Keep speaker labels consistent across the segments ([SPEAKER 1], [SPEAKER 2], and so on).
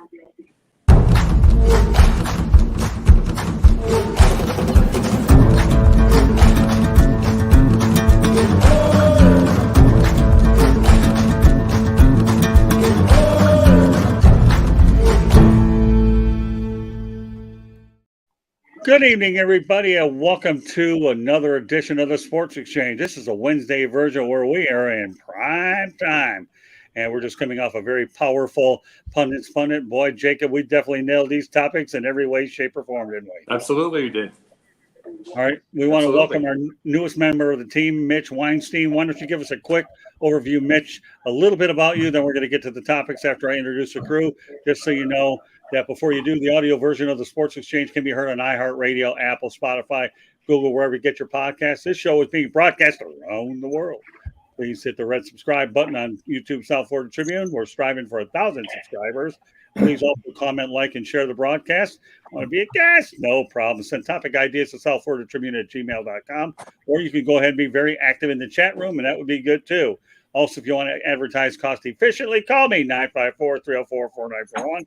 [SPEAKER 1] Good evening, everybody, and welcome to another edition of the Sports Exchange. This is a Wednesday version where we are in prime time, and we're just coming off a very powerful pundit. Boy, Jacob, we definitely nailed these topics in every way, shape, or form, didn't we?
[SPEAKER 2] Absolutely, we did.
[SPEAKER 1] All right, we want to welcome our newest member of the team, Mitch Weinstein. Why don't you give us a quick overview, Mitch, a little bit about you, then we're going to get to the topics after I introduce the crew, just so you know that before you do, the audio version of the Sports Exchange can be heard on iHeartRadio, Apple, Spotify, Google, wherever you get your podcasts. This show is being broadcast around the world. Please hit the red subscribe button on YouTube South Florida Tribune. We're striving for 1,000 subscribers. Please also comment, like, and share the broadcast. Want to be a guest? No problem. Send topic ideas to southfloridatribune@gmail.com, or you can go ahead and be very active in the chat room, and that would be good too. Also, if you want to advertise cost efficiently, call me 954-304-4941.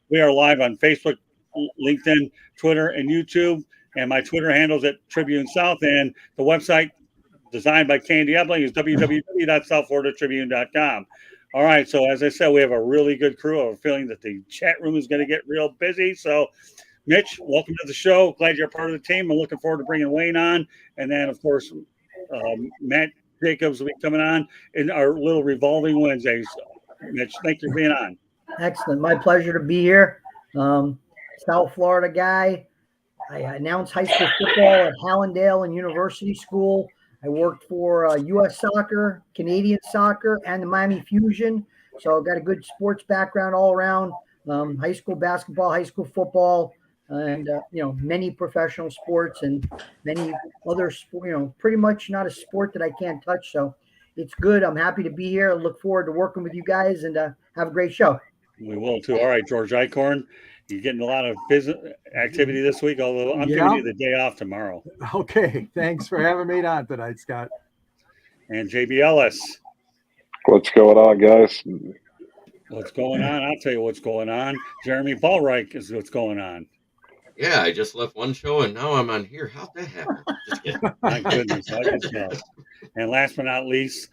[SPEAKER 1] We are live on Facebook, LinkedIn, Twitter, and YouTube. And my Twitter handle is at Tribune South. And the website designed by Candy Ebling is www.southfloridatribune.com. All right. So as I said, we have a really good crew. I have a feeling that the chat room is going to get real busy. So, Mitch, welcome to the show. Glad you're part of the team. I'm looking forward to bringing Wayne on. And then, of course, Matt Jacobs will be coming on in our little revolving Wednesdays. Mitch, thank you for being on.
[SPEAKER 3] Excellent. My pleasure to be here. South Florida guy. I announced high school football at Hallandale and University School. I worked for U.S. Soccer, Canadian Soccer, and the Miami Fusion. So I've got a good sports background all around. High school basketball, high school football, and many professional sports and many other pretty much not a sport that I can't touch. So it's good. I'm happy to be here. I look forward to working with you guys and have a great show.
[SPEAKER 1] We will too. All right, George Eichhorn, you're getting a lot of business activity this week, although I'm giving you the day off tomorrow.
[SPEAKER 4] Okay, thanks for having me on tonight, Scott.
[SPEAKER 1] And JB Ellis.
[SPEAKER 5] What's going on, guys?
[SPEAKER 1] What's going on? I'll tell you what's going on. Jeremy Ballreich is what's going on.
[SPEAKER 6] Yeah, I just left one show and now I'm on here. How'd that happen? Just kidding.
[SPEAKER 1] My goodness, I can tell. And last but not least,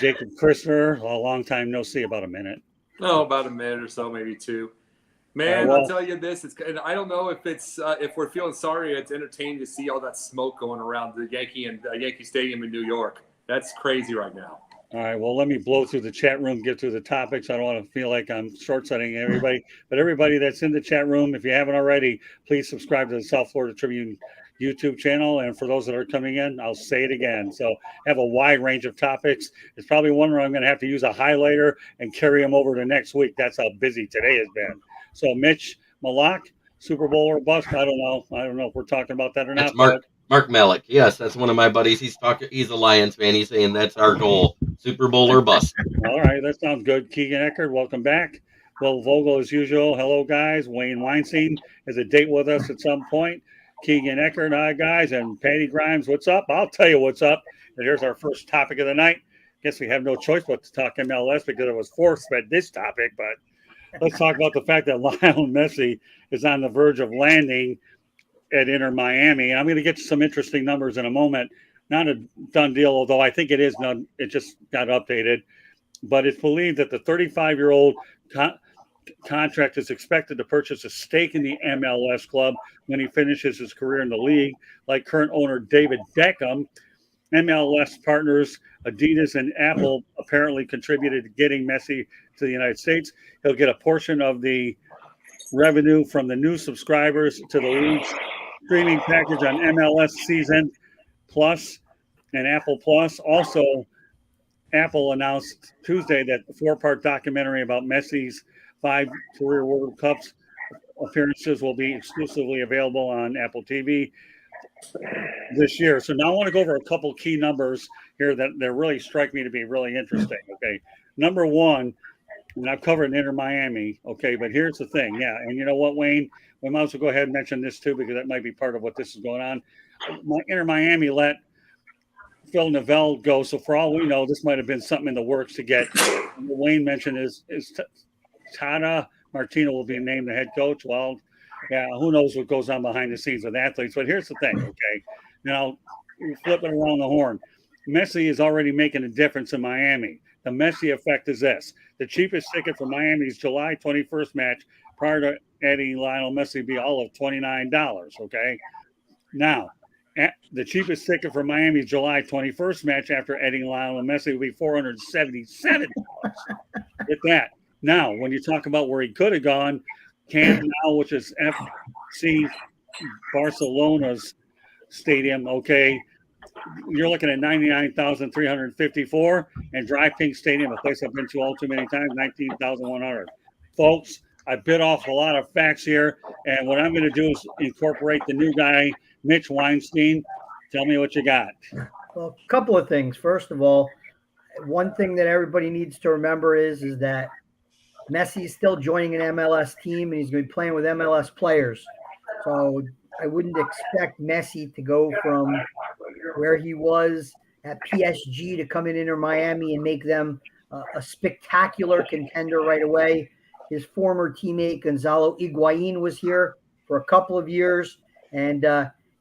[SPEAKER 1] Jacob Christopher. A long time no see, about a minute.
[SPEAKER 2] No, about a minute or so, maybe two. Man, I'll tell you this. I don't know if it's if we're feeling sorry. It's entertaining to see all that smoke going around the Yankee Stadium in New York. That's crazy right now.
[SPEAKER 1] All right. Well, let me blow through the chat room, get through the topics. I don't want to feel like I'm short-sighting everybody. But everybody that's in the chat room, if you haven't already, please subscribe to the South Florida Tribune YouTube channel. And for those that are coming in, I'll say it again. So I have a wide range of topics. It's probably one where I'm going to have to use a highlighter and carry them over to next week. That's how busy today has been. So Mitch Malak, Super Bowl or bust? I don't know. I don't know if we're talking about that or
[SPEAKER 6] that's
[SPEAKER 1] not.
[SPEAKER 6] Mark Malik. Yes, that's one of my buddies. He's a Lions fan. He's saying that's our goal. Super Bowl or bust.
[SPEAKER 1] All right. That sounds good. Keegan Eckert, welcome back. Will Vogel, as usual. Hello, guys. Wayne Weinstein has a date with us at some point. Keegan Eckert, guys, and Patty Grimes, what's up? I'll tell you what's up. And here's our first topic of the night. Guess we have no choice but to talk MLS because it was force-fed this topic. But let's talk about the fact that Lionel Messi is on the verge of landing at Inter Miami. And I'm going to get to some interesting numbers in a moment. Not a done deal, although I think it is done. It just got updated. But it's believed that the 35-year-old contract is expected to purchase a stake in the MLS club when he finishes his career in the league. Like current owner David Beckham, MLS partners Adidas and Apple apparently contributed to getting Messi to the United States. He'll get a portion of the revenue from the new subscribers to the league's streaming package on MLS Season Plus and Apple Plus. Also, Apple announced Tuesday that the 4-part documentary about Messi's 5 career World Cups appearances will be exclusively available on Apple TV this year. So now I want to go over a couple key numbers here that really strike me to be really interesting. Okay. Number one, and I've covered Inter Miami. Okay. But here's the thing. Yeah. And you know what, Wayne, we might as well go ahead and mention this too, because that might be part of what this is going on. Inter Miami let Phil Neville go. So for all we know, this might have been something in the works to get. Wayne mentioned is Tata Martino will be named the head coach. Well, yeah, who knows what goes on behind the scenes with athletes. But here's the thing, okay? Now, flip it around the horn. Messi is already making a difference in Miami. The Messi effect is this. The cheapest ticket for Miami's July 21st match prior to adding Lionel Messi would be all of $29, okay? Now, the cheapest ticket for Miami's July 21st match after adding Lionel Messi would be $477. Get that. Now, when you talk about where he could have gone, Camp Nou, which is FC Barcelona's stadium, okay, you're looking at 99,354, and Dry Pink Stadium, a place I've been to all too many times, 19,100. Folks, I bit off a lot of facts here, and what I'm going to do is incorporate the new guy, Mitch Weinstein. Tell me what you got.
[SPEAKER 3] Well, a couple of things. First of all, one thing that everybody needs to remember is that Messi is still joining an MLS team, and he's going to be playing with MLS players. So I wouldn't expect Messi to go from where he was at PSG to come in Inter Miami and make them a spectacular contender right away. His former teammate Gonzalo Higuain was here for a couple of years, and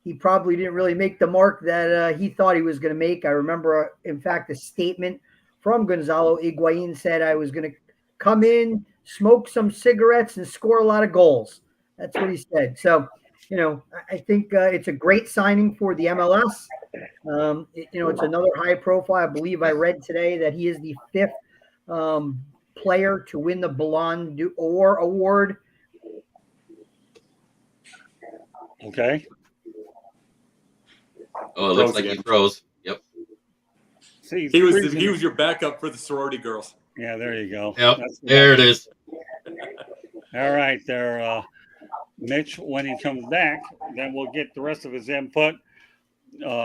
[SPEAKER 3] he probably didn't really make the mark that he thought he was going to make. I remember, in fact, a statement from Gonzalo Higuain said, I was going to come in, smoke some cigarettes, and score a lot of goals. That's what he said. So, I think it's a great signing for the MLS. It's another high profile. I believe I read today that he is the 5th player to win the Ballon d'Or award.
[SPEAKER 1] Okay.
[SPEAKER 6] Oh, it looks like he froze. Yep.
[SPEAKER 1] See,
[SPEAKER 2] he was your backup for the sorority girls.
[SPEAKER 1] Yeah, there you go.
[SPEAKER 6] Yep. There it is.
[SPEAKER 1] All right, there, Mitch. When he comes back, then we'll get the rest of his input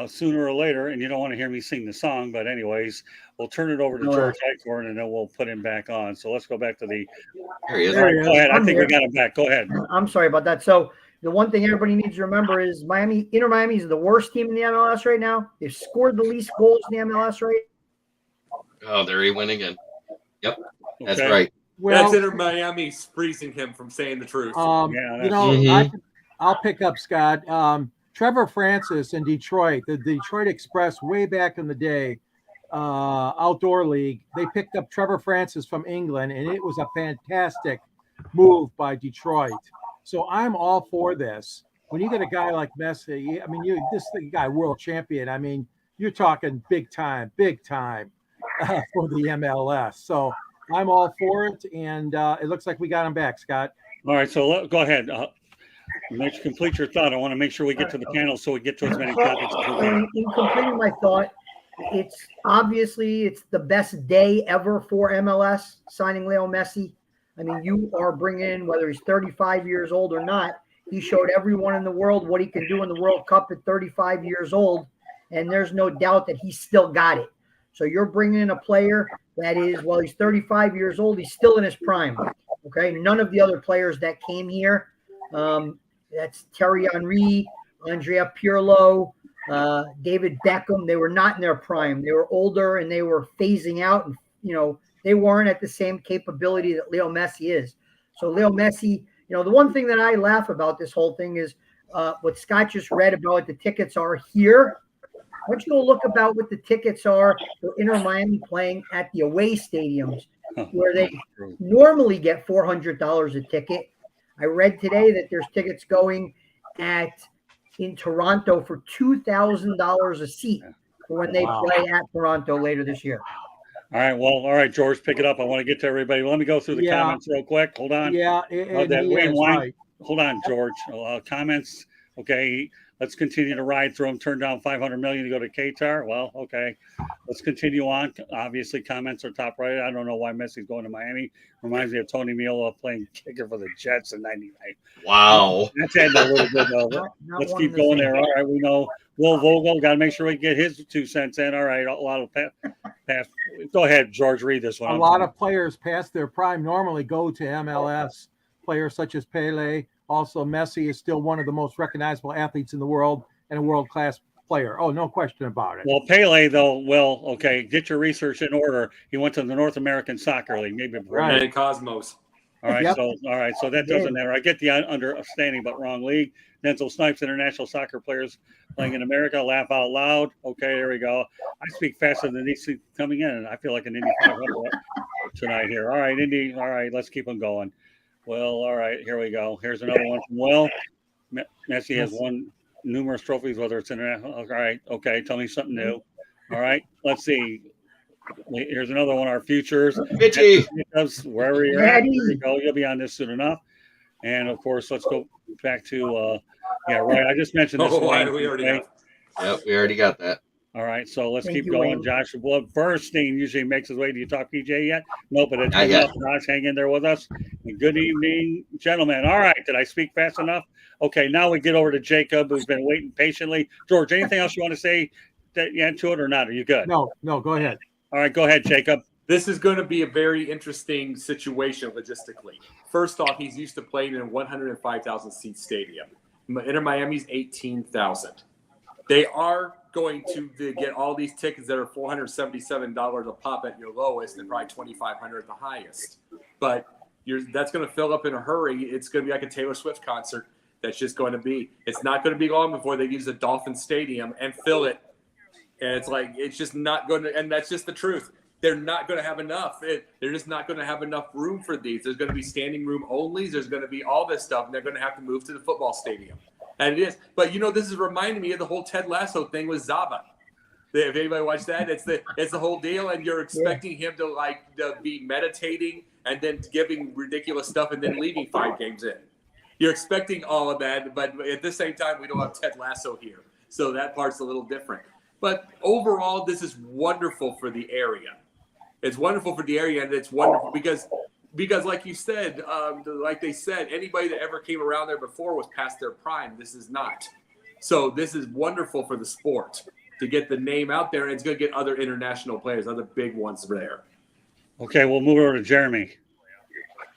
[SPEAKER 1] sooner or later. And you don't want to hear me sing the song, but anyways, we'll turn it over to George Eichhorn, and then we'll put him back on. So let's go back to the.
[SPEAKER 6] There he is.
[SPEAKER 1] All right, go ahead. I think we got him back. Go ahead.
[SPEAKER 3] I'm sorry about that. So the one thing everybody needs to remember is Inter Miami is the worst team in the MLS right now. They've scored the least goals in the MLS right.
[SPEAKER 6] Oh, there he went again. Yep, that's
[SPEAKER 1] Okay.
[SPEAKER 6] right.
[SPEAKER 2] Well, that's Inter Miami freezing him from saying the truth.
[SPEAKER 4] I'll pick up Scott. Trevor Francis in Detroit, the Detroit Express, way back in the day, outdoor league. They picked up Trevor Francis from England, and it was a fantastic move by Detroit. So I'm all for this. When you get a guy like Messi, I mean, this guy world champion. I mean, you're talking big time for the MLS. So I'm all for it, and it looks like we got him back, Scott.
[SPEAKER 1] All right, so go ahead. Mitch, complete your thought. I want to make sure we get to the panel so we get to as many topics as we can.
[SPEAKER 3] In completing my thought, it's the best day ever for MLS signing Leo Messi. I mean, you are bringing in, whether he's 35 years old or not, he showed everyone in the world what he can do in the World Cup at 35 years old, and there's no doubt that he's still got it. So you're bringing in a player that is, while he's 35 years old, he's still in his prime. Okay, none of the other players that came here, that's Thierry Henry, Andrea Pirlo, David Beckham, they were not in their prime. They were older and they were phasing out, and they weren't at the same capability that Leo Messi is. So Leo Messi, the one thing that I laugh about this whole thing is what Scott just read about what the tickets are here. Why don't you go look about what the tickets are for Inter Miami playing at the away stadiums, where they normally get $400 a ticket. I read today that there's tickets going in Toronto for $2,000 a seat for when they play at Toronto later this year.
[SPEAKER 1] All right, George, pick it up. I want to get to everybody. Let me go through the comments real quick. Hold on.
[SPEAKER 4] Yeah,
[SPEAKER 1] Hold on, George. Comments. Okay, let's continue to ride through them. Turn down $500 million to go to Qatar. Well, okay. Let's continue on. Obviously, comments are top right. I don't know why Messi's going to Miami. Reminds me of Tony Miola playing kicker for the Jets in '99.
[SPEAKER 6] Wow.
[SPEAKER 1] That's adding a little bit though. Let's keep going there. All right, we know Will Vogel. Got to make sure we get his 2 cents in. All right, a lot of pass. Go ahead, George. Read this one.
[SPEAKER 4] A lot of players past their prime normally go to MLS. Players such as Pele. Also, Messi is still one of the most recognizable athletes in the world and a world-class player. Oh, no question about it.
[SPEAKER 1] Well, Pele, though, okay, get your research in order. He went to the North American Soccer League. Maybe
[SPEAKER 2] right. And Cosmos.
[SPEAKER 1] All right,
[SPEAKER 4] Yep.
[SPEAKER 1] so that doesn't matter. I get the understanding, but wrong league. Denzel Snipes, international soccer players playing in America. Laugh out loud. Okay, there we go. I speak faster than these coming in, and I feel like an Indy 500 tonight here. All right, Indy. All right, let's keep them going. Well, all right, here we go. Here's another one from Will. Messi has won numerous trophies, whether it's international. All right, okay, tell me something new. All right, let's see. Here's another one. Our futures.
[SPEAKER 6] Bitchy.
[SPEAKER 1] Wherever you're at, there you go. You'll be on this soon enough. And of course, let's go back to right. I just mentioned this.
[SPEAKER 2] We already have.
[SPEAKER 6] Yep, we already got that.
[SPEAKER 1] All right, so let's
[SPEAKER 3] Thank
[SPEAKER 1] keep
[SPEAKER 3] you,
[SPEAKER 1] going.
[SPEAKER 3] Wayne.
[SPEAKER 1] Joshua Bernstein usually makes his way. Do you talk PJ yet? No, but it's
[SPEAKER 6] Not yet.
[SPEAKER 1] enough. Josh, hang in there with us. And good evening, gentlemen. All right, did I speak fast enough? Okay, now we get over to Jacob, who's been waiting patiently. George, anything else you want to say to it or not? Are you good?
[SPEAKER 4] No, go ahead.
[SPEAKER 1] All right, go ahead, Jacob.
[SPEAKER 2] This is going to be a very interesting situation logistically. First off, he's used to playing in a 105,000 seat stadium. Inter Miami's 18,000. They are going to get all these tickets that are $477 a pop at your lowest and probably $2,500 at the highest. But that's going to fill up in a hurry. It's going to be like a Taylor Swift concert. That's just going to be. It's not going to be long before they use the Dolphin Stadium and fill it. And it's just not going to. And that's just the truth. They're not going to have enough. They're just not going to have enough room for these. There's going to be standing room onlys. There's going to be all this stuff, and they're going to have to move to the football stadium. And it is. But, this is reminding me of the whole Ted Lasso thing with Zaba. If anybody watched that, it's the whole deal, and you're expecting him to be meditating and then giving ridiculous stuff and then leaving 5 games in. You're expecting all of that, but at the same time, we don't have Ted Lasso here. So that part's a little different. But overall, this is wonderful for the area. It's wonderful for the area, and it's wonderful because like you said, like they said, anybody that ever came around there before was past their prime. This is not. So this is wonderful for the sport to get the name out there, and it's going to get other international players, other big ones there.
[SPEAKER 1] Okay, we'll move over to Jeremy.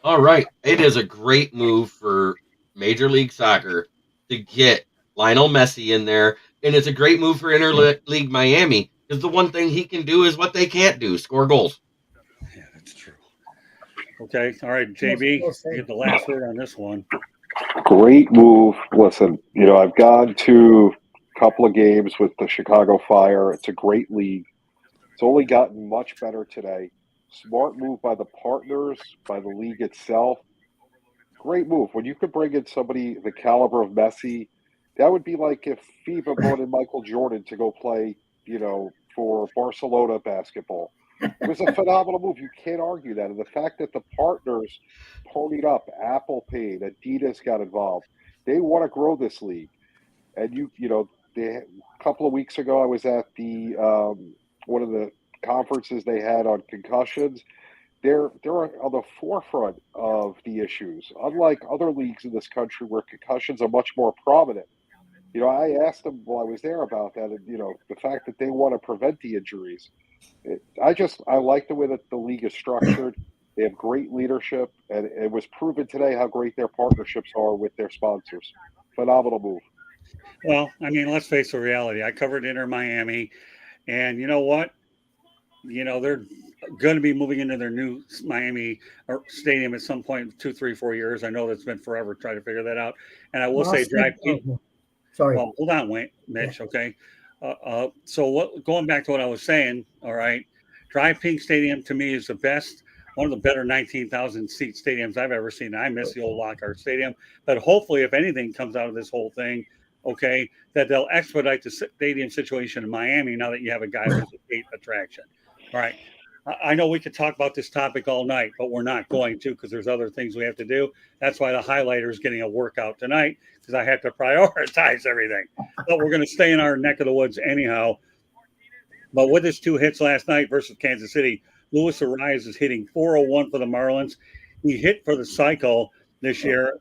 [SPEAKER 6] All right. It is a great move for Major League Soccer to get Lionel Messi in there. And it's a great move for Interleague Miami because the one thing he can do is what they can't do, score goals.
[SPEAKER 1] Yeah, that's true. Okay. All right, JB, you get the last word on this one.
[SPEAKER 5] Great move. Listen, I've gone to a couple of games with the Chicago Fire. It's a great league. It's only gotten much better today. Smart move by the partners, by the league itself. Great move. When you could bring in somebody the caliber of Messi, that would be like if FIBA brought in Michael Jordan to go play, for Barcelona basketball. It was a phenomenal move. You can't argue that. And the fact that the partners ponied up, Apple paid, Adidas got involved. They want to grow this league. And a couple of weeks ago, I was at the one of the conferences they had on concussions. They're on the forefront of the issues, unlike other leagues in this country where concussions are much more prominent. I asked them while I was there about that, and the fact that they want to prevent the injuries. I like the way that the league is structured. They have great leadership, and it was proven today how great their partnerships are with their sponsors. Phenomenal move.
[SPEAKER 1] Well, let's face the reality. I covered Inter Miami, and you know what? They're going to be moving into their new Miami stadium at some point, 2, 3, 4 years. I know that's been forever trying to figure that out. And I will say,
[SPEAKER 3] Sorry.
[SPEAKER 1] Well, hold on, Mitch. Okay. Going back to what I was saying, all right, Drive Pink Stadium to me is the best, one of the better 19,000 seat stadiums I've ever seen. I miss the old Lockhart Stadium, but hopefully, if anything comes out of this whole thing, okay, that they'll expedite the stadium situation in Miami now that you have a guy who's a gate attraction. All right. I know we could talk about this topic all night, but we're not going to because there's other things we have to do. That's why the highlighter is getting a workout tonight because I have to prioritize everything. But we're going to stay in our neck of the woods anyhow. But with his 2 hits last night versus Kansas City, Luis Arraez is hitting .401 for the Marlins. He hit for the cycle this year,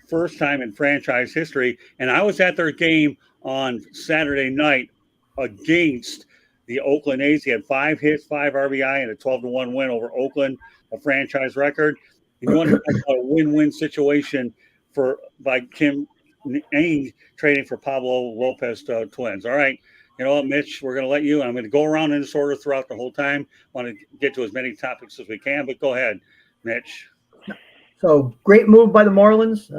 [SPEAKER 1] first time in franchise history. And I was at their game on Saturday night against the Oakland A's. He had 5 hits, 5 RBI, and a 12-1 win over Oakland, a franchise record. And you want to talk about a win-win situation by Kim Ng trading for Pablo Lopez Twins. All right. You know what, Mitch, we're going to let you, and I'm going to go around in this order throughout the whole time. Want to get to as many topics as we can, but go ahead, Mitch.
[SPEAKER 3] So great move by the Marlins.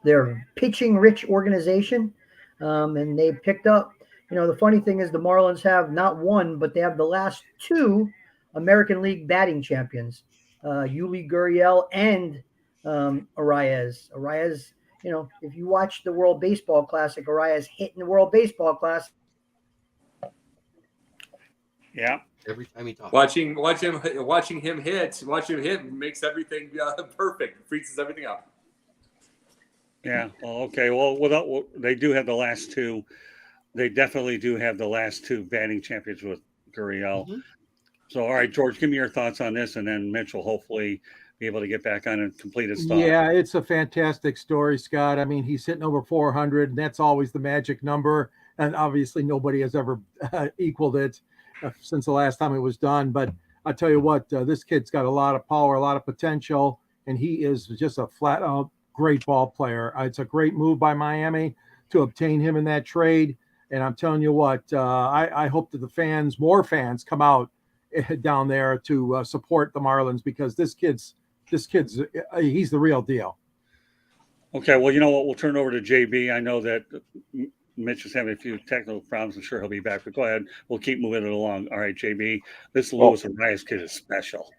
[SPEAKER 3] They're a pitching-rich organization, and they picked up. The funny thing is the Marlins have not one, but they have the last two American League batting champions, Yuli Gurriel and Arraez. Arraez, if you watch the World Baseball Classic, Arraez hit in the World Baseball Classic.
[SPEAKER 1] Yeah.
[SPEAKER 6] Every time he talks.
[SPEAKER 2] Watching him hit makes everything perfect. Freezes everything up.
[SPEAKER 1] Yeah. Well, okay. Well, they do have the last two. They definitely do have the last two batting champions with Gurriel.
[SPEAKER 6] Mm-hmm.
[SPEAKER 1] So, all right, George, give me your thoughts on this, and then Mitch will hopefully be able to get back on and complete his thought.
[SPEAKER 4] Yeah, it's a fantastic story, Scott. I mean, he's hitting over 400, and that's always the magic number. And obviously, nobody has ever equaled it since the last time it was done. But I'll tell you what, this kid's got a lot of power, a lot of potential, and he is just a flat-out great ball player. It's a great move by Miami to obtain him in that trade. And I'm telling you what, I hope that more fans come out down there to support the Marlins, because this kid's he's the real deal.
[SPEAKER 1] Okay, well, you know what? We'll turn it over to JB. I know that Mitch is having a few technical problems. I'm sure he'll be back, but go ahead. We'll keep moving it along. All right, JB, this Luis Arraez kid is special.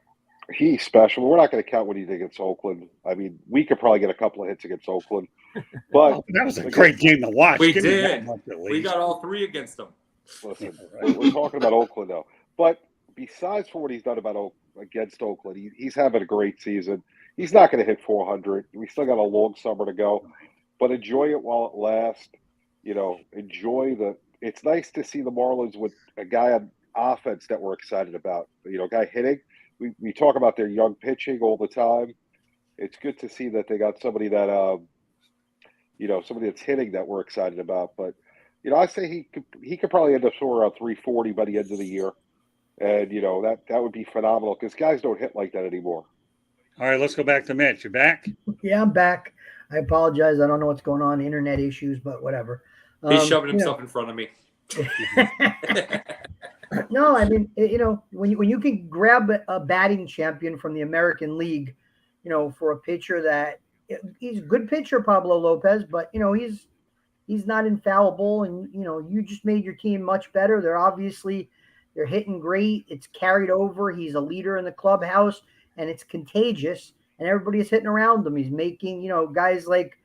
[SPEAKER 5] He's special. We're not going to count what he did against Oakland. I mean, we could probably get a couple of hits against Oakland. But
[SPEAKER 1] that was a great game to watch.
[SPEAKER 2] We did. We got all three against them.
[SPEAKER 5] Listen, we're talking about Oakland now. But besides for what he's done against Oakland, he's having a great season. He's not going to hit 400. We still got a long summer to go. But enjoy it while it lasts. It's nice to see the Marlins with a guy on offense that we're excited about. A guy hitting. We talk about their young pitching all the time. It's good to see that they got somebody that somebody that's hitting that we're excited about. But I say he could probably end up somewhere around 340 by the end of the year, and that would be phenomenal, because guys don't hit like that anymore.
[SPEAKER 1] All right, let's go back to Mitch. You back?
[SPEAKER 3] Yeah, I'm back. I apologize. I don't know what's going on, internet issues, but whatever.
[SPEAKER 2] He's shoving himself in front of me.
[SPEAKER 3] No, I mean, when you can grab a batting champion from the American League, for a pitcher that he's a good pitcher, Pablo Lopez, but he's not infallible, and you just made your team much better. They're hitting great. It's carried over. He's a leader in the clubhouse, and it's contagious, and everybody's hitting around him. He's making guys like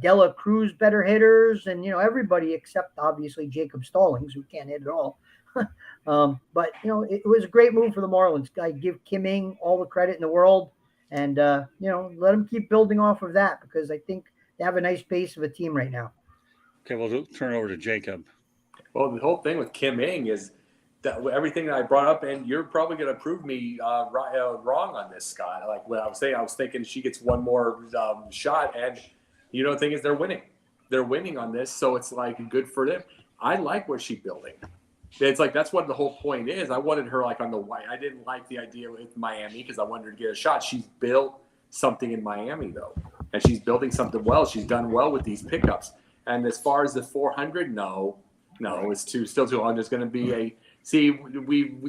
[SPEAKER 3] Dela Cruz better hitters, and everybody except obviously Jacob Stallings, who can't hit at all. But it was a great move for the Marlins. I give Kim Ng all the credit in the world, and let him keep building off of that, because I think they have a nice base of a team right now.
[SPEAKER 1] Okay, we'll turn it over to Jacob.
[SPEAKER 2] Well, the whole thing with Kim Ng is that everything that I brought up, and you're probably going to prove me wrong on this, Scott. Like what I was saying, I was thinking she gets one more shot, and the thing is they're winning. They're winning on this, so it's like good for them. I like what she's building. It's like that's what the whole point is. I wanted her like on the white. I didn't like the idea with Miami because I wanted her to get a shot. She's built something in Miami though, and she's building something well. She's done well with these pickups. And as far as the 400, no, it's still too long. There's going to be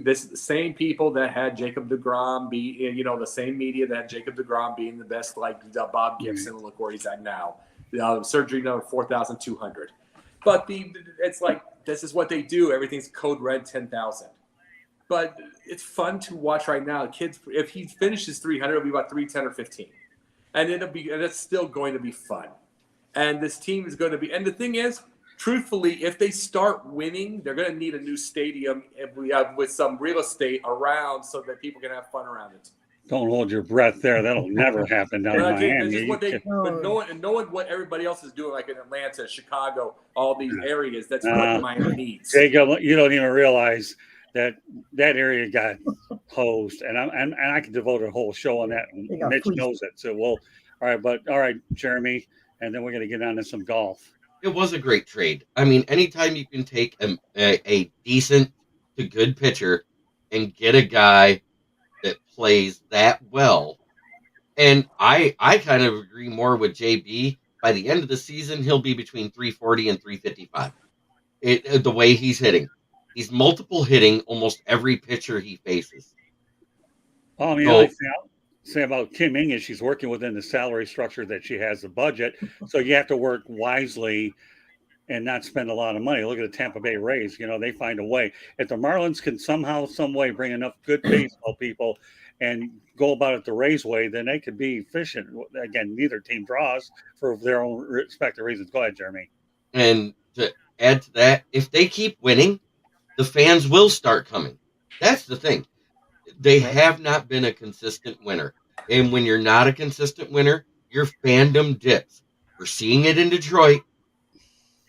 [SPEAKER 2] this same people that had Jacob deGrom be, the same media that had Jacob deGrom being the best, like Bob Gibson. Look where he's at now. Surgery number 4,200. But it's like, this is what they do. Everything's code red 10,000. But it's fun to watch right now. Kids, if he finishes 300, it'll be about 310 or 15. And it's still going to be fun. And this team is going to be, and the thing is, truthfully, if they start winning, they're going to need a new stadium with some real estate around so that people can have fun around it.
[SPEAKER 1] Don't hold your breath there. That'll never happen down in Miami.
[SPEAKER 2] But knowing what everybody else is doing, like in Atlanta, Chicago, all these areas, that's what Miami needs.
[SPEAKER 1] Jacob, you don't even realize that area got hosed, and I could devote a whole show on that. Mitch knows it. So all right, Jeremy, and then we're going to get on to some golf.
[SPEAKER 6] It was a great trade. I mean, anytime you can take a decent to good pitcher and get a guy that plays that well. And I kind of agree more with JB. By the end of the season, he'll be between 340 and 355. The way he's hitting. He's multiple hitting almost every pitcher he faces.
[SPEAKER 1] Oh, I mean, say about Kim Ing is she's working within the salary structure that she has the budget. So you have to work wisely and not spend a lot of money. Look at the Tampa Bay Rays. They find a way. If the Marlins can somehow, some way bring enough good baseball people and go about it the Rays way, then they could be efficient. Again, neither team draws for their own respective reasons. Go ahead, Jeremy.
[SPEAKER 6] And to add to that, if they keep winning, the fans will start coming. That's the thing. They have not been a consistent winner. And when you're not a consistent winner, your fandom dips. We're seeing it in Detroit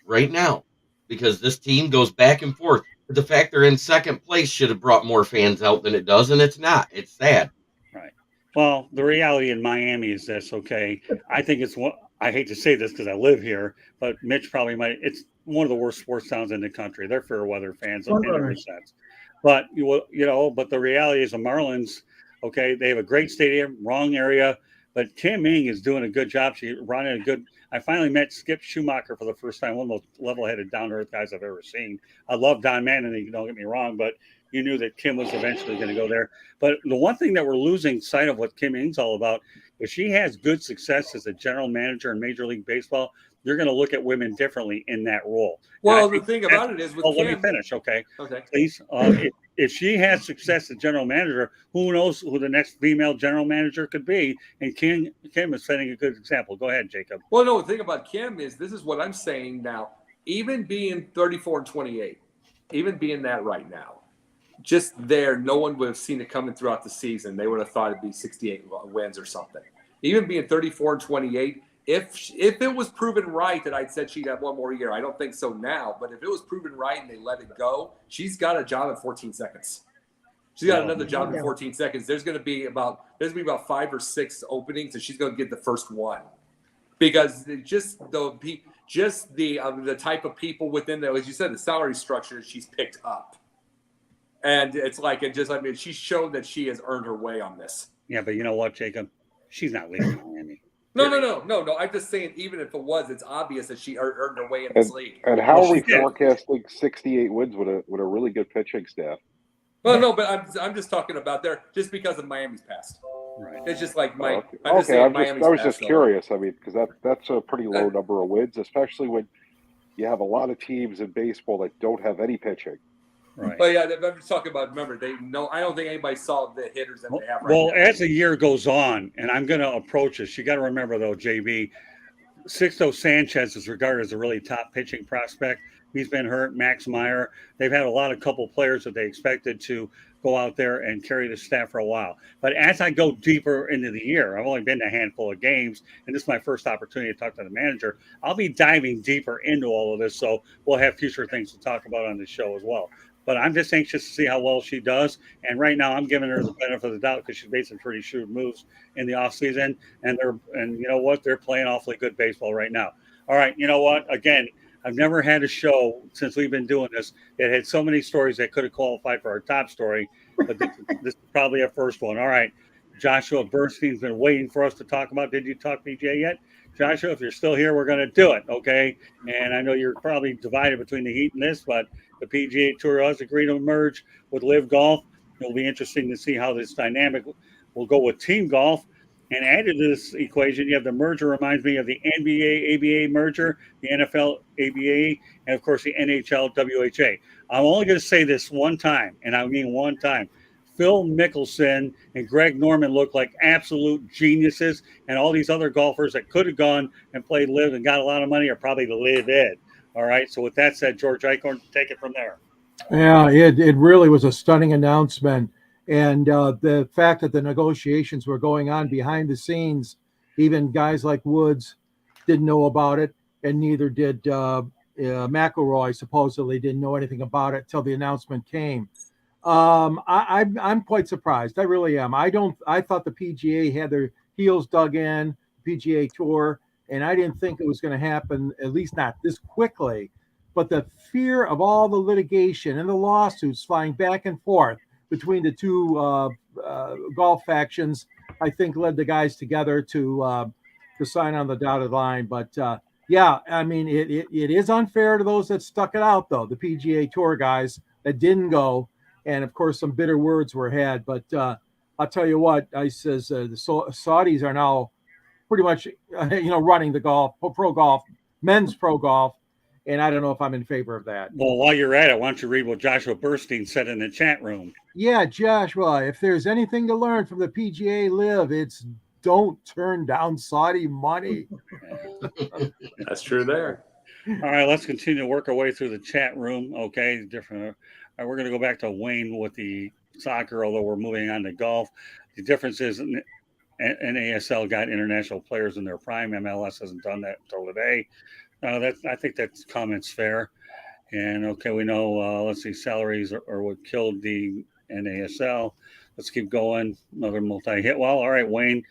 [SPEAKER 6] right now because this team goes back and forth. But the fact they're in second place should have brought more fans out than it does, and it's not. It's sad.
[SPEAKER 1] Right. Well, the reality in Miami is this, okay? I think it's one. I hate to say this because I live here, but Mitch probably might. It's one of the worst sports towns in the country. They're fair weather fans in every sense. But but the reality is the Marlins, okay, they have a great stadium, wrong area, but Kim Ing is doing a good job. She running a good. I finally met Skip Schumacher for the first time, one of the most level-headed, down-to-earth guys I've ever seen. I love Don Manning, don't get me wrong, but you knew that Kim was eventually going to go there. But the one thing that we're losing sight of what Kim Ing's all about, if she has good success as a general manager in Major League Baseball, you're going to look at women differently in that role.
[SPEAKER 2] Well, the thing about it is with Kim,
[SPEAKER 1] let me finish, okay?
[SPEAKER 2] Okay.
[SPEAKER 1] Please. If she has success as general manager, who knows who the next female general manager could be? And Kim is setting a good example. Go ahead, Jacob.
[SPEAKER 2] Well, no, the thing about Kim is this is what I'm saying now. Even being 34-28, even being that right now, just there, no one would have seen it coming throughout the season. They would have thought it'd be 68 wins or something. Even being 34-28, if it was proven right that I'd said she'd have one more year, I don't think so now. But if it was proven right and they let it go, she's got a job in 14 seconds. She's got another job in 14 seconds. There's going to be about 5 or 6 openings, and she's going to get the first one because just the type of people within the, as you said, the salary structure she's picked up. And it's like she's shown that she has earned her way on this.
[SPEAKER 1] Yeah, but you know what, Jacob? She's not leaving Miami.
[SPEAKER 2] No. I'm just saying, even if it was, it's obvious that she earned her way in this league.
[SPEAKER 5] And how are we forecasting 68 wins with a really good pitching staff?
[SPEAKER 2] Well, no, but I'm just talking about there just because of Miami's past.
[SPEAKER 1] Right.
[SPEAKER 2] It's just like my.
[SPEAKER 5] I was just curious. I mean, because that's a pretty low number of wins, especially when you have a lot of teams in baseball that don't have any pitching.
[SPEAKER 1] Right.
[SPEAKER 2] But yeah, I'm just talking about. Remember, I don't think anybody saw the hitters that they have right
[SPEAKER 1] now.
[SPEAKER 2] Well,
[SPEAKER 1] as the year goes on, and I'm going to approach this, you got to remember though, JB, Sixto Sanchez is regarded as a really top pitching prospect. He's been hurt. Max Meyer. They've had a couple players that they expected to go out there and carry the staff for a while. But as I go deeper into the year, I've only been to a handful of games, and this is my first opportunity to talk to the manager. I'll be diving deeper into all of this, so we'll have future things to talk about on the show as well. But I'm just anxious to see how well she does. And right now, I'm giving her the benefit of the doubt because she's made some pretty shrewd moves in the offseason. And you know what? They're playing awfully good baseball right now. All right, you know what? Again, I've never had a show since we've been doing this that had so many stories that could have qualified for our top story. But this is probably our first one. All right, Joshua Bernstein's been waiting for us to talk about. Did you talk PGA yet? Joshua, if you're still here, we're going to do it, okay? And I know you're probably divided between the Heat and this, but the PGA Tour has agreed to merge with LIV Golf. It'll be interesting to see how this dynamic will go with team golf. And added to this equation, you have the merger, reminds me of the NBA ABA merger, the NFL ABA, and of course the NHL WHA. I'm only going to say this one time, and I mean one time. Phil Mickelson and Greg Norman look like absolute geniuses, and all these other golfers that could have gone and played LIV and got a lot of money are probably the LIV Ed. All right. So with that said, George Eichhorn, take it from there.
[SPEAKER 4] Yeah, it really was a stunning announcement. And the fact that the negotiations were going on behind the scenes, even guys like Woods didn't know about it, and neither did McIlroy. Supposedly didn't know anything about it till the announcement came. I'm quite surprised. I really am. I thought the PGA had their heels dug in, PGA Tour, and I didn't think it was going to happen, at least not this quickly. But the fear of all the litigation and the lawsuits flying back and forth between the two golf factions, I think led the guys together to sign on the dotted line. But yeah, I mean, it is unfair to those that stuck it out, though, the PGA Tour guys that didn't go. And of course, some bitter words were had. But I'll tell you what, I says the Saudis are now pretty much, running the pro golf, men's pro golf. And I don't know if I'm in favor of that.
[SPEAKER 1] Well, while you're at it, why don't you read what Joshua Burstein said in the chat room?
[SPEAKER 4] Yeah, Joshua, if there's anything to learn from the PGA LIV, it's don't turn down Saudi money.
[SPEAKER 2] That's true there.
[SPEAKER 1] All right, let's continue to work our way through the chat room. Okay, different. All right, we're going to go back to Wayne with the soccer, although we're moving on to golf. The difference is NASL got international players in their prime. MLS hasn't done that until today. I think that comment's fair. And okay, we know. Let's see, salaries are what killed the NASL. Let's keep going. Another multi-hit. Well, all right, Wayne.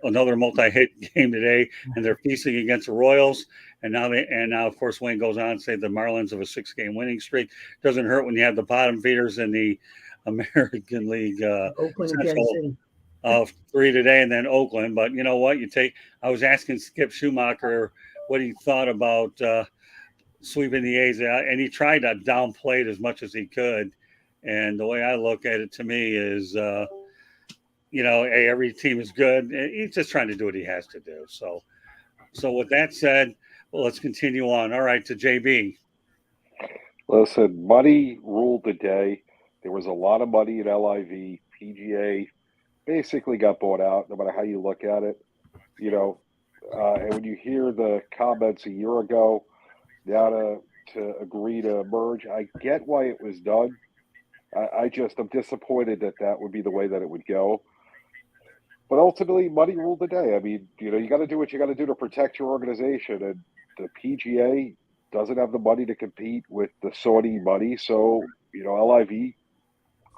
[SPEAKER 1] Another multi-hit game today, and they're feasting against the Royals. And now, of course, Wayne goes on to say the Marlins of a 6-game winning streak. Doesn't hurt when you have the bottom feeders in the American League.
[SPEAKER 3] Oakland and Kansas City.
[SPEAKER 1] 3 today, and then Oakland. But you know what? I was asking Skip Schumacher what he thought about sweeping the A's, and he tried to downplay it as much as he could. And the way I look at it, to me, is hey, every team is good. He's just trying to do what he has to do. So with that said, well, let's continue on. All right, to JB.
[SPEAKER 5] Listen, money ruled the day. There was a lot of money at LIV. PGA basically got bought out, no matter how you look at it. And when you hear the comments a year ago, now to agree to merge, I get why it was done. I'm disappointed that would be the way that it would go. But ultimately, money ruled the day. I mean, you got to do what you got to do to protect your organization. And the PGA doesn't have the money to compete with the Saudi money. So, LIV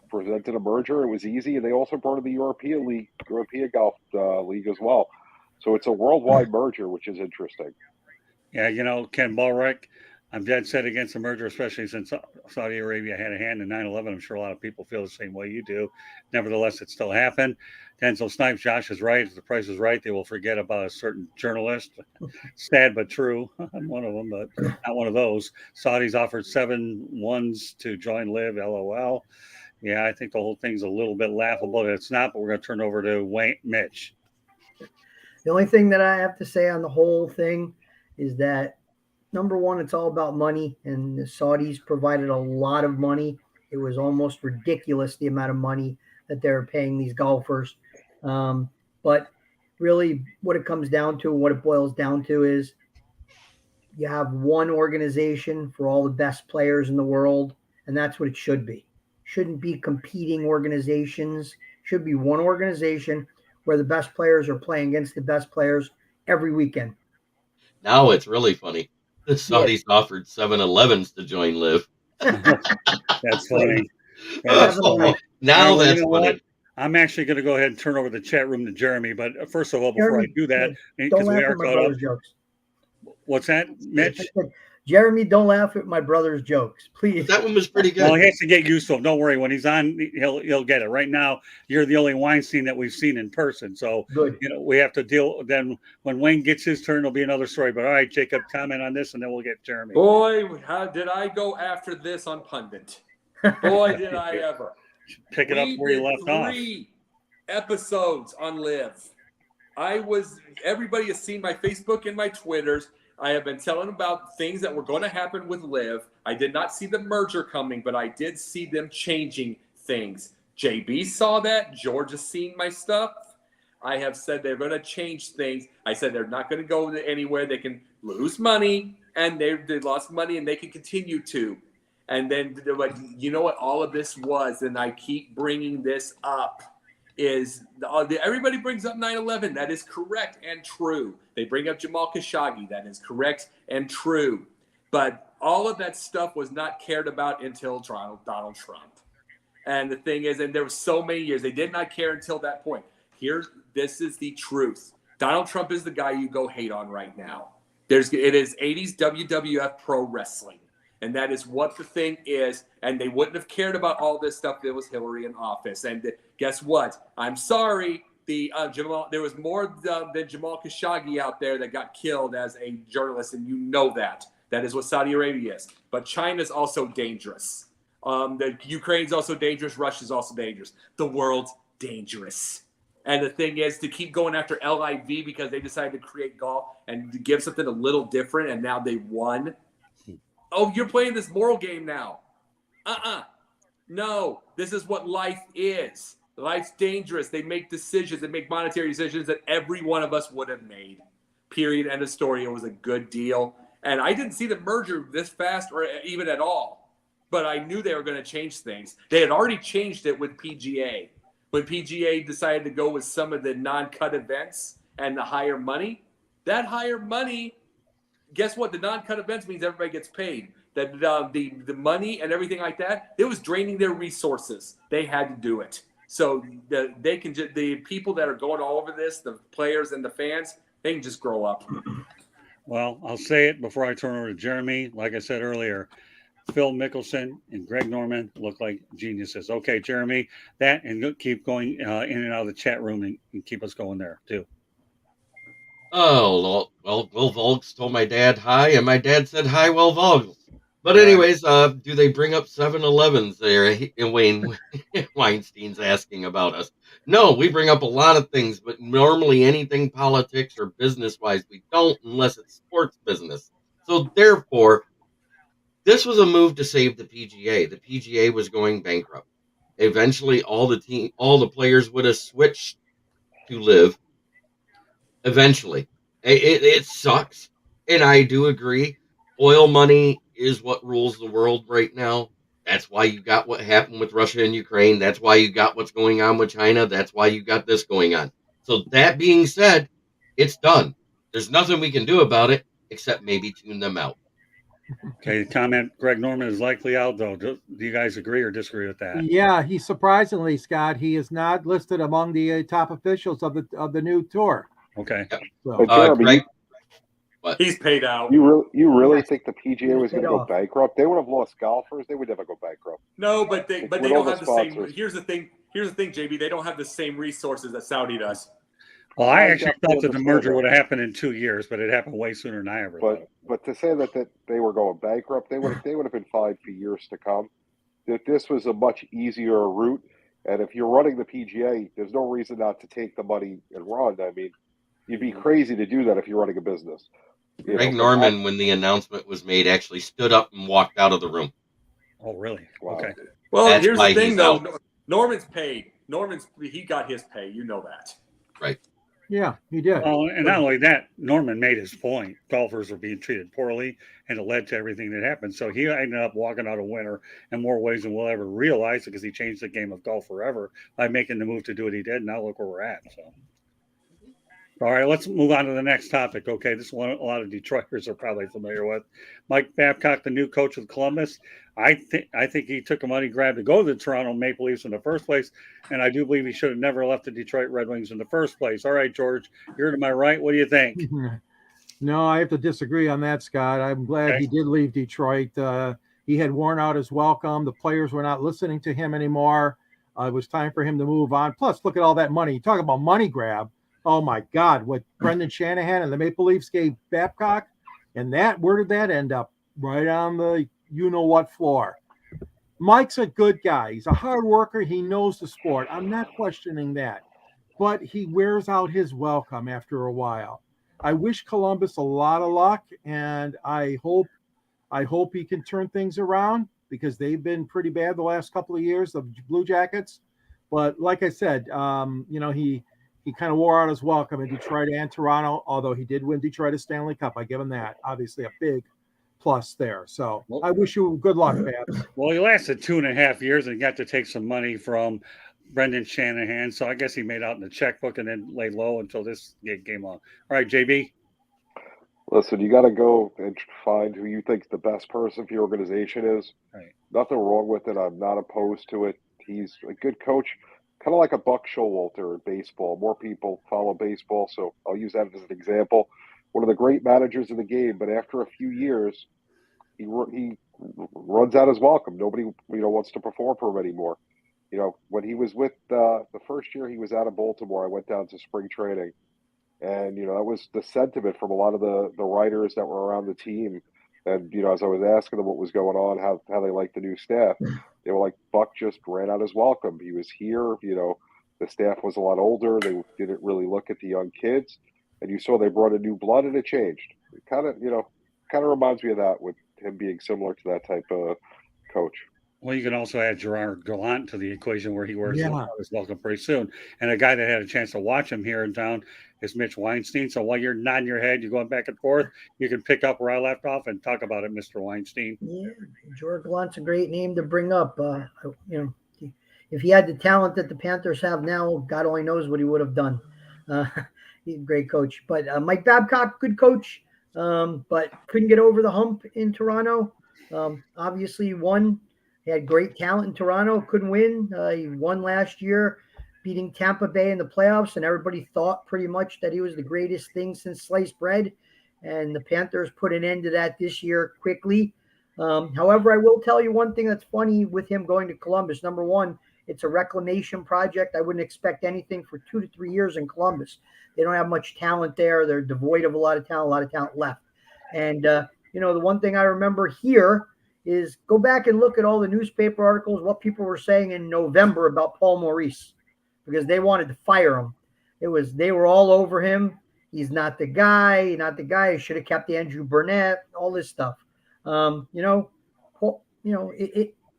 [SPEAKER 5] presented a merger. It was easy. And they also brought in the European Golf League as well. So it's a worldwide merger, which is interesting.
[SPEAKER 1] Yeah, Ken Ballrick, I'm dead set against the merger, especially since Saudi Arabia had a hand in 9/11. I'm sure a lot of people feel the same way you do. Nevertheless, it still happened. Denzel Snipes, Josh is right. If the price is right, they will forget about a certain journalist. Sad but true. I'm one of them, but not one of those. Saudis offered 7 ones to join LIV. LOL. Yeah, I think the whole thing's a little bit laughable. It's not, but we're going to turn over to Mitch.
[SPEAKER 3] The only thing that I have to say on the whole thing is that, number one, it's all about money, and the Saudis provided a lot of money. It was almost ridiculous, the amount of money that they were paying these golfers. But really what it comes down to, what it boils down to, is you have one organization for all the best players in the world, and that's what it should be. Shouldn't be competing organizations. Should be one organization where the best players are playing against the best players every weekend.
[SPEAKER 6] Now it's really funny. The Saudis offered 7-Elevens to join LIV.
[SPEAKER 1] That's funny.
[SPEAKER 6] That's funny. Now that's funny.
[SPEAKER 1] I'm actually going to go ahead and turn over the chat room to Jeremy. But first of all, before I do that,
[SPEAKER 3] don't laugh at my brother's jokes.
[SPEAKER 1] What's that, Mitch?
[SPEAKER 3] Jeremy, don't laugh at my brother's jokes, please.
[SPEAKER 6] That one was pretty good.
[SPEAKER 1] Well, he has to get used to it. Don't worry. When he's on, he'll get it. Right now, you're the only Weinstein that we've seen in person. So,
[SPEAKER 3] good.
[SPEAKER 1] We have to deal. Then when Wayne gets his turn, it'll be another story. But all right, Jacob, comment on this, and then we'll get Jeremy.
[SPEAKER 2] Boy, how did I go after this on Pundit? Boy, did I ever.
[SPEAKER 1] Pick it up where you left off.
[SPEAKER 2] 3 episodes on LIV. Everybody has seen my Facebook and my Twitters. I have been telling about things that were going to happen with LIV. I did not see the merger coming, but I did see them changing things. JB saw that. George has seen my stuff. I have said they're going to change things. I said they're not going to go anywhere. They can lose money, and they lost money, and they can continue to. And then, you know what all of this was, and I keep bringing this up, is everybody brings up 9/11. That is correct and true. They bring up Jamal Khashoggi. That is correct and true. But all of that stuff was not cared about until Donald Trump. And the thing is, and there were so many years, they did not care until that point. This is the truth. Donald Trump is the guy you go hate on right now. It is 80s WWF pro wrestling. And that is what the thing is. And they wouldn't have cared about all this stuff if it was Hillary in office. And guess what? I'm sorry. There was more than Jamal Khashoggi out there that got killed as a journalist, and you know that. That is what Saudi Arabia is. But China's also dangerous. The Ukraine's also dangerous. Russia's also dangerous. The world dangerous. And the thing is to keep going after LIV because they decided to create golf and to give something a little different, and now they won. Oh, you're playing this moral game now. No, this is what life is. Life's dangerous. They make decisions. They make monetary decisions that every one of us would have made. Period. End of story. It was a good deal. And I didn't see the merger this fast or even at all. But I knew they were going to change things. They had already changed it with PGA. When PGA decided to go with some of the non-cut events and the higher money, that higher money, guess what? The non-cut events means everybody gets paid. That the money and everything like that, it was draining their resources. They had to do it. So the people that are going all over this, the players and the fans, they can just grow up.
[SPEAKER 1] Well, I'll say it before I turn over to Jeremy. Like I said earlier, Phil Mickelson and Greg Norman look like geniuses. Okay, Jeremy, that and keep going in and out of the chat room and keep us going there too.
[SPEAKER 6] Oh, well, Will Volks told my dad hi, and my dad said hi, Will Volks. But anyways, do they bring up 7-Elevens there? And Wayne Weinstein's asking about us. No, we bring up a lot of things, but normally anything politics or business-wise, we don't unless it's sports business. So therefore, this was a move to save the PGA. The PGA was going bankrupt. Eventually, all the players would have switched to LIV. Eventually, it sucks, and I do agree. Oil money is what rules the world right now. That's why you got what happened with Russia and Ukraine. That's why you got what's going on with China. That's why you got this going on. So that being said, it's done. There's nothing we can do about it except maybe tune them out.
[SPEAKER 1] Okay, comment. Greg Norman is likely out, though. Do you guys agree or disagree with that?
[SPEAKER 4] Yeah, he surprisingly, Scott, he is not listed among the top officials of the new tour.
[SPEAKER 1] Okay.
[SPEAKER 4] So,
[SPEAKER 5] Jeremy,
[SPEAKER 6] Greg,
[SPEAKER 2] He's paid out.
[SPEAKER 5] you really think the PGA was going to go bankrupt? They would have lost golfers. They would never go bankrupt.
[SPEAKER 2] No, but they
[SPEAKER 5] With
[SPEAKER 2] don't
[SPEAKER 5] all
[SPEAKER 2] have
[SPEAKER 5] the
[SPEAKER 2] the same.
[SPEAKER 5] sponsors.
[SPEAKER 2] Here's the thing, JB. They don't have the same resources that Saudi does.
[SPEAKER 1] Well, I
[SPEAKER 5] I
[SPEAKER 1] actually
[SPEAKER 5] definitely
[SPEAKER 1] thought that the
[SPEAKER 5] understand
[SPEAKER 1] merger
[SPEAKER 5] that.
[SPEAKER 1] would have happened in 2 years, but it happened way sooner than I ever thought.
[SPEAKER 5] But to say that they were going bankrupt, they would have been fine for years to come. That this was a much easier route, and if you're running the PGA, there's no reason not to take the money and run. I mean, you'd be crazy to do that if you're running a business.
[SPEAKER 6] Greg Norman, when the announcement was made, actually stood up and walked out of the room.
[SPEAKER 1] Oh, really?
[SPEAKER 5] Wow.
[SPEAKER 1] Okay.
[SPEAKER 2] Well,
[SPEAKER 6] That's
[SPEAKER 2] here's
[SPEAKER 6] why
[SPEAKER 2] the thing,
[SPEAKER 6] he's
[SPEAKER 2] though.
[SPEAKER 6] out.
[SPEAKER 2] Norman's paid. He got his pay. You know that.
[SPEAKER 6] Right.
[SPEAKER 4] yeah, he did.
[SPEAKER 1] Well, and not only that, Norman made his point. Golfers were being treated poorly, and it led to everything that happened. So he ended up walking out a winner in more ways than we'll ever realize, because he changed the game of golf forever by making the move to do what he did. Now look where we're at. So, all right, let's move on to the next topic. Okay, this one a lot of Detroiters are probably familiar with. Mike Babcock, the new coach of Columbus. I think he took a money grab to go to the Toronto Maple Leafs in the first place, and I do believe he should have never left the Detroit Red Wings in the first place. All right, George, you're to my right. What do you think?
[SPEAKER 4] No, I have to disagree on that, Scott. I'm glad he did leave Detroit. He had worn out his welcome. The players were not listening to him anymore. It was time for him to move on. Plus, look at all that money. You talk about money grab. Oh, my God, what Brendan Shanahan and the Maple Leafs gave Babcock. And where did that end up? Right on the you-know-what floor. Mike's a good guy. He's a hard worker. He knows the sport. I'm not questioning that. But he wears out his welcome after a while. I wish Columbus a lot of luck, and I hope he can turn things around, because they've been pretty bad the last couple of years, the Blue Jackets. But like I said, he kind of wore out his welcome in Detroit and Toronto, although he did win Detroit a Stanley Cup. I give him that. Obviously a big plus there. So I wish you good luck, Babs.
[SPEAKER 1] Well, he lasted 2.5 years and got to take some money from Brendan Shanahan. So I guess he made out in the checkbook and then lay low until this came on. All right, JB.
[SPEAKER 5] Listen, you got to go and find who you think the best person for your organization is.
[SPEAKER 1] Right.
[SPEAKER 5] Nothing wrong with it. I'm not opposed to it. He's a good coach, kind of like a Buck Showalter in baseball. More people follow baseball, so I'll use that as an example. One of the great managers in the game, but after a few years, he runs out his welcome. Nobody wants to perform for him anymore. When he was with the first year he was out of Baltimore, I went down to spring training. And, that was the sentiment from a lot of the writers that were around the team. And, as I was asking them what was going on, how they liked the new staff, they were like, Buck just ran out his welcome. He was here, The staff was a lot older. They didn't really look at the young kids, and you saw they brought in new blood, and it changed. It kind of reminds me of that, with him being similar to that type of coach.
[SPEAKER 1] Well, you can also add Gerard Gallant to the equation, where he wears
[SPEAKER 4] Yeah.
[SPEAKER 1] his welcome pretty soon. And a guy that had a chance to watch him here in town is Mitch Weinstein. So while you're nodding your head, you're going back and forth, you can pick up where I left off and talk about it, Mr. Weinstein.
[SPEAKER 3] Yeah, George Gallant's a great name to bring up. If he had the talent that the Panthers have now, God only knows what he would have done. He's a great coach. But Mike Babcock, good coach, but couldn't get over the hump in Toronto. Obviously, he won. He had great talent in Toronto, couldn't win. He won last year, beating Tampa Bay in the playoffs, and everybody thought pretty much that he was the greatest thing since sliced bread. And the Panthers put an end to that this year quickly. However, I will tell you one thing that's funny with him going to Columbus. Number one, it's a reclamation project. I wouldn't expect anything for 2 to 3 years in Columbus. They don't have much talent there. They're devoid of a lot of talent left. And, the one thing I remember here is go back and look at all the newspaper articles, what people were saying in November about Paul Maurice, because they wanted to fire him. They were all over him. He's not the guy. He should have kept Andrew Burnett, all this stuff.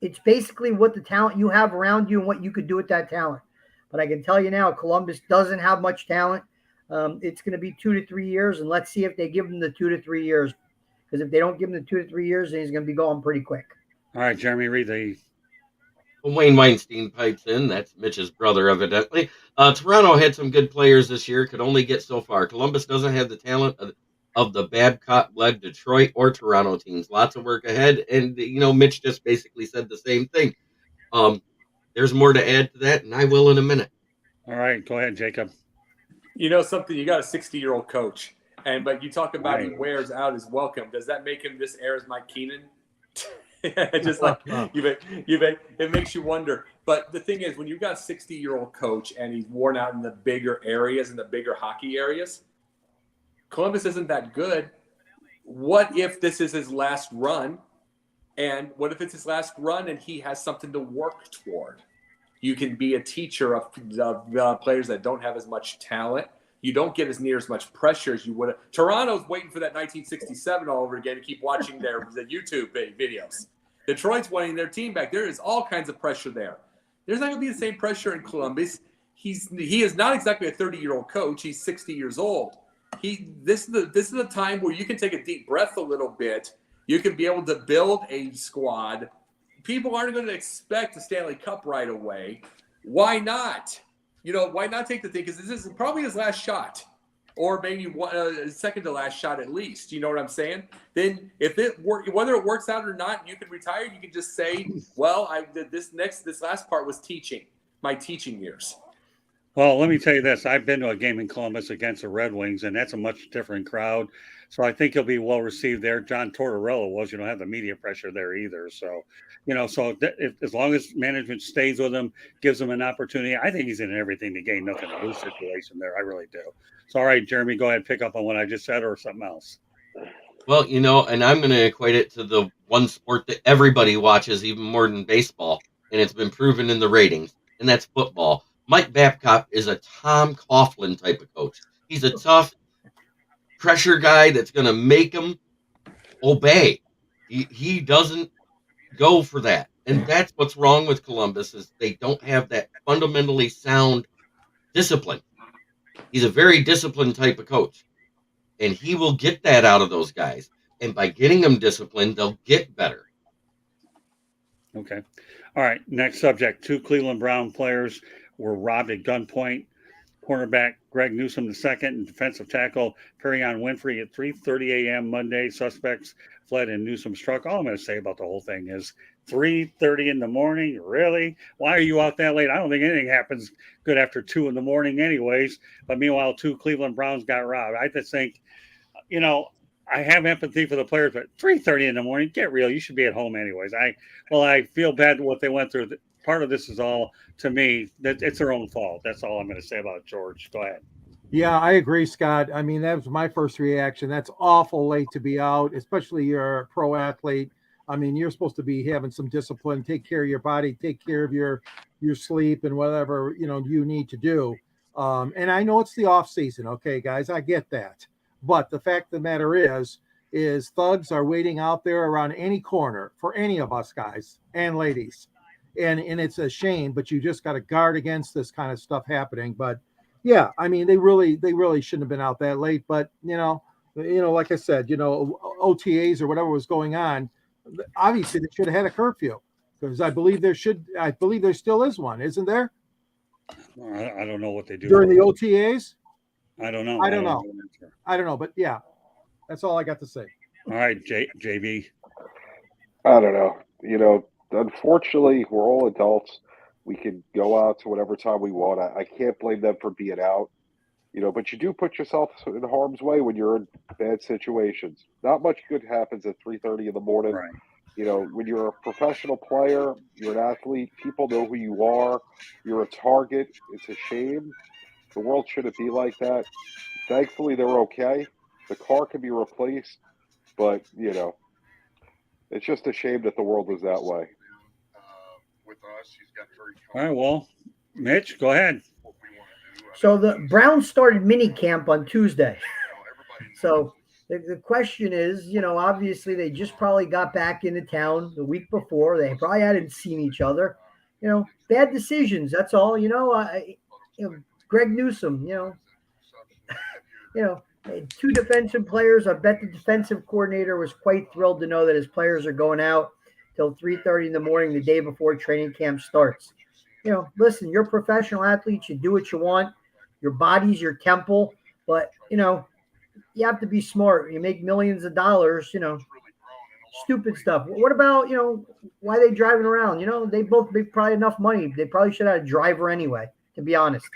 [SPEAKER 3] It's basically what the talent you have around you and what you could do with that talent. But I can tell you now, Columbus doesn't have much talent. It's going to be 2 to 3 years, and let's see if they give him the 2 to 3 years. Because if they don't give him the 2 to 3 years, then he's going to be going pretty quick.
[SPEAKER 1] All right, Jeremy, read the.
[SPEAKER 6] Wayne Weinstein pipes in. That's Mitch's brother, evidently. Toronto had some good players this year, could only get so far. Columbus doesn't have the talent of the Babcock-led Detroit or Toronto teams. Lots of work ahead. And, Mitch just basically said the same thing. There's more to add to that, and I will in a minute.
[SPEAKER 1] All right, go ahead, Jacob.
[SPEAKER 2] You know something? You got a 60-year-old coach. But you talk about He wears out his welcome. Does that make him this era's Mike Keenan? Just like it makes you wonder. But the thing is, when you've got a 60-year-old coach and he's worn out in the bigger areas, in the bigger hockey areas, Columbus isn't that good. What if this is his last run? And what if it's his last run and he has something to work toward? You can be a teacher of players that don't have as much talent. You don't get as near as much pressure as you would have. Toronto's waiting for that 1967 all over again to keep watching the YouTube videos. Detroit's wanting their team back. There is all kinds of pressure there. There's not going to be the same pressure in Columbus. He is not exactly a 30-year-old coach. He's 60 years old. This is the time where you can take a deep breath a little bit. You can be able to build a squad. People aren't going to expect a Stanley Cup right away. Why not? Why not take the thing? Because this is probably his last shot, or maybe second to last shot at least. You know what I'm saying? Then if whether it works out or not, you can retire. You can just say, well, I did this last part was teaching, my teaching years.
[SPEAKER 1] Well, let me tell you this. I've been to a game in Columbus against the Red Wings, and that's a much different crowd. So I think he'll be well received there. John Tortorella was. You don't have the media pressure there either. So, as long as management stays with him, gives him an opportunity, I think he's in everything to gain, nothing to lose situation there. I really do. So, all right, Jeremy, go ahead, pick up on what I just said or something else.
[SPEAKER 6] Well, and I'm going to equate it to the one sport that everybody watches even more than baseball, and it's been proven in the ratings, and that's football. Mike Babcock is a Tom Coughlin type of coach. He's a tough pressure guy that's going to make him obey. He doesn't go for that. And that's what's wrong with Columbus is they don't have that fundamentally sound discipline. He's a very disciplined type of coach. And he will get that out of those guys. And by getting them disciplined, they'll get better.
[SPEAKER 1] Okay. All right. Next subject. 2 Cleveland Brown players were robbed at gunpoint. Cornerback Greg Newsome II and defensive tackle Perion Winfrey at 3:30 a.m. Monday. Suspects fled in Newsome's truck. All I'm going to say about the whole thing is 3:30 in the morning. Really? Why are you out that late? I don't think anything happens good after 2 in the morning anyways. But meanwhile, 2 Cleveland Browns got robbed. I just think, I have empathy for the players, but 3:30 in the morning, get real. You should be at home anyways. I feel bad what they went through. Part of this is all, to me, that it's their own fault. That's all I'm going to say about it, George. Go ahead.
[SPEAKER 4] Yeah, I agree, Scott. I mean, that was my first reaction. That's awful late to be out, especially you're a pro athlete. I mean, you're supposed to be having some discipline, take care of your body, take care of your your sleep and whatever, you need to do. And I know it's the off season. Okay, guys, I get that. But the fact of the matter is thugs are waiting out there around any corner for any of us guys and ladies. And it's a shame, but you just got to guard against this kind of stuff happening. But yeah, I mean, they really shouldn't have been out that late. But like I said, OTAs or whatever was going on, obviously they should have had a curfew, because I believe there still is one, isn't there?
[SPEAKER 1] I don't know what they do
[SPEAKER 4] during the OTAs.
[SPEAKER 1] I don't know.
[SPEAKER 4] I don't know, but yeah, that's all I got to say.
[SPEAKER 1] All right, JB.
[SPEAKER 5] I don't know. Unfortunately, we're all adults. We can go out to whatever time we want. I can't blame them for being out, but you do put yourself in harm's way when you're in bad situations. Not much good happens at 3:30 in the morning.
[SPEAKER 1] Right.
[SPEAKER 5] When you're a professional player, you're an athlete, people know who you are, you're a target. It's a shame. The world shouldn't be like that. Thankfully, they're okay. The car can be replaced, but, it's just a shame that the world is that way.
[SPEAKER 1] All right, well, Mitch, go ahead.
[SPEAKER 3] So the Browns started mini camp on Tuesday. So the question is, obviously they just probably got back into town the week before. They probably hadn't seen each other. Bad decisions. That's all. Greg Newsome. Two defensive players. I bet the defensive coordinator was quite thrilled to know that his players are going out till 3:30 in the morning the day before training camp starts. Listen, you're a professional athlete. You do what you want. Your body's your temple, but you have to be smart. You make millions of dollars. Stupid stuff. What about why they driving around? They both make probably enough money. They probably should have a driver anyway. To be honest.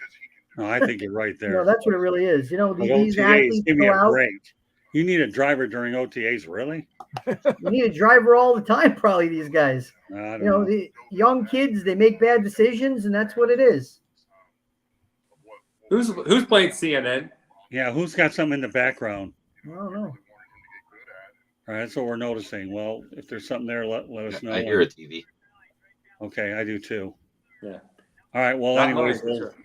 [SPEAKER 1] No, I think you're right there.
[SPEAKER 3] That's what it really is. These
[SPEAKER 1] OTAs,
[SPEAKER 3] athletes
[SPEAKER 1] give me
[SPEAKER 3] go
[SPEAKER 1] a
[SPEAKER 3] out.
[SPEAKER 1] break. You need a driver during OTAs, really?
[SPEAKER 3] You need a driver all the time, probably, these guys.
[SPEAKER 1] I don't know.
[SPEAKER 3] The young kids, they make bad decisions, and that's what it is.
[SPEAKER 2] Who's playing CNN?
[SPEAKER 1] Yeah, who's got something in the background?
[SPEAKER 3] I don't know.
[SPEAKER 1] All right, that's what we're noticing. Well, if there's something there, let us know.
[SPEAKER 6] I hear a TV.
[SPEAKER 1] Okay, I do too.
[SPEAKER 2] Yeah.
[SPEAKER 1] All right, well,
[SPEAKER 2] Not
[SPEAKER 1] anyways,
[SPEAKER 2] mine, for sure.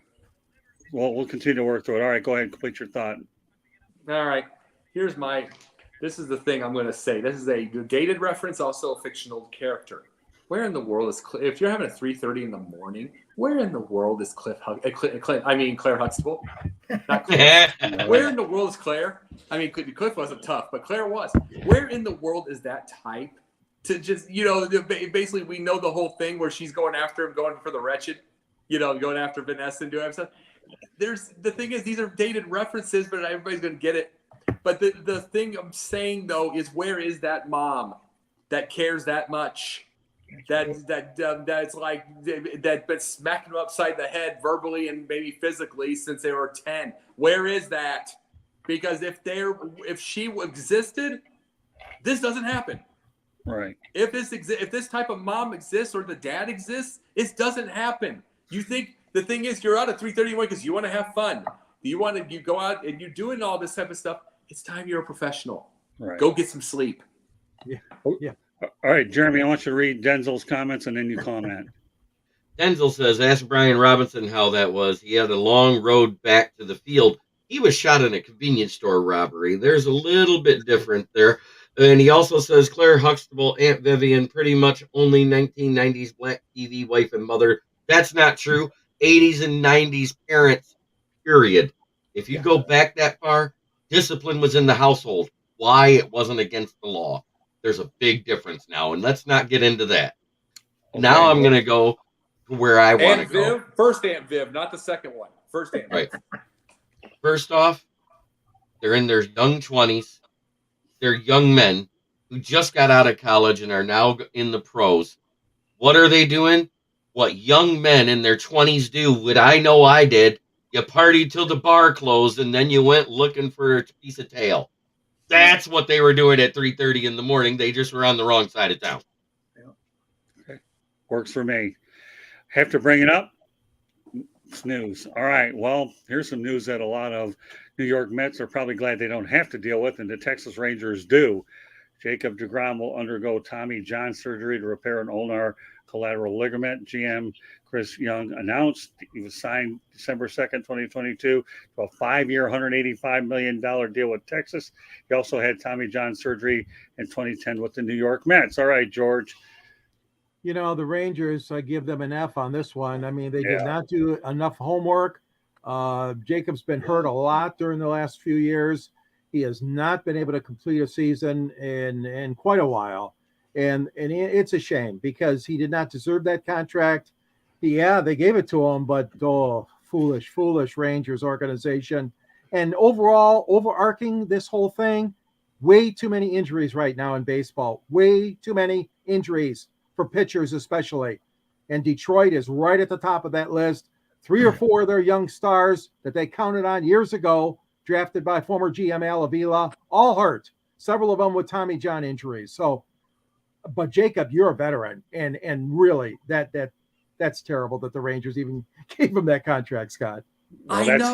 [SPEAKER 1] we'll continue to work through it. All right, go ahead and complete your thought.
[SPEAKER 2] All right. This is the thing I'm going to say. This is a dated reference, also a fictional character. Where in the world is if you're having a 3:30 in the morning? Where in the world is Claire Huxtable? Not Cliff. Where in the world is Claire? I mean, Cliff wasn't tough, but Claire was. Where in the world is that type to just basically we know the whole thing where she's going after him, going for the wretched, going after Vanessa and doing stuff. The thing is, these are dated references, but everybody's going to get it. But the thing I'm saying though is, where is that mom that cares that much? That's like that been smacking them upside the head verbally and maybe physically since they were 10. Where is that? Because if she existed, this doesn't happen.
[SPEAKER 1] Right.
[SPEAKER 2] If this type of mom exists or the dad exists, it doesn't happen. You think the thing is, you're out at 3:30 because you want to have fun. You go out and you're doing all this type of stuff. It's time you're a professional.
[SPEAKER 1] Right.
[SPEAKER 2] Go get some sleep.
[SPEAKER 4] Yeah.
[SPEAKER 1] All right, Jeremy, I want you to read Denzel's comments and then you comment.
[SPEAKER 6] Denzel says, ask Brian Robinson how that was. He had a long road back to the field. He was shot in a convenience store robbery. There's a little bit different there. And he also says, Claire Huxtable, Aunt Vivian, pretty much only 1990s black TV wife and mother. That's not true. 80s and 90s parents, period. If you go back that far, discipline was in the household. Why it wasn't against the law. There's a big difference now, and let's not get into that. Okay, now I'm going to go to where I want to go.
[SPEAKER 2] First Aunt Viv, not the second one. First Aunt Viv.
[SPEAKER 6] Right. First off, they're in their young 20s. They're young men who just got out of college and are now in the pros. What are they doing? What young men in their 20s do, what I know I did. You partied till the bar closed, and then you went looking for a piece of tail. That's what they were doing at 3:30 in the morning. They just were on the wrong side of town.
[SPEAKER 1] Okay. Works for me. Have to bring it up? It's news. All right. Well, here's some news that a lot of New York Mets are probably glad they don't have to deal with, and the Texas Rangers do. Jacob deGrom will undergo Tommy John surgery to repair an ulnar collateral ligament. GM Chris Young announced he was signed December 2nd, 2022 to a 5-year, $185 million deal with Texas. He also had Tommy John surgery in 2010 with the New York Mets. All right, George.
[SPEAKER 4] You know, the Rangers, I give them an F on this one. I mean, they did
[SPEAKER 1] Yeah.
[SPEAKER 4] not do enough homework. Jacob's been hurt a lot during the last few years. He has not been able to complete a season in quite a while. And it's a shame because he did not deserve that contract. Yeah, they gave it to him, but foolish Rangers organization. And overall, overarching this whole thing, way too many injuries right now in baseball. Way too many injuries for pitchers especially. And Detroit is right at the top of that list. 3 or 4 of their young stars that they counted on years ago, drafted by former GM Al Avila, all hurt. Several of them with Tommy John injuries. So, but Jacob, you're a veteran, and really that's terrible that the Rangers even gave him that contract, Scott.
[SPEAKER 1] Well, that's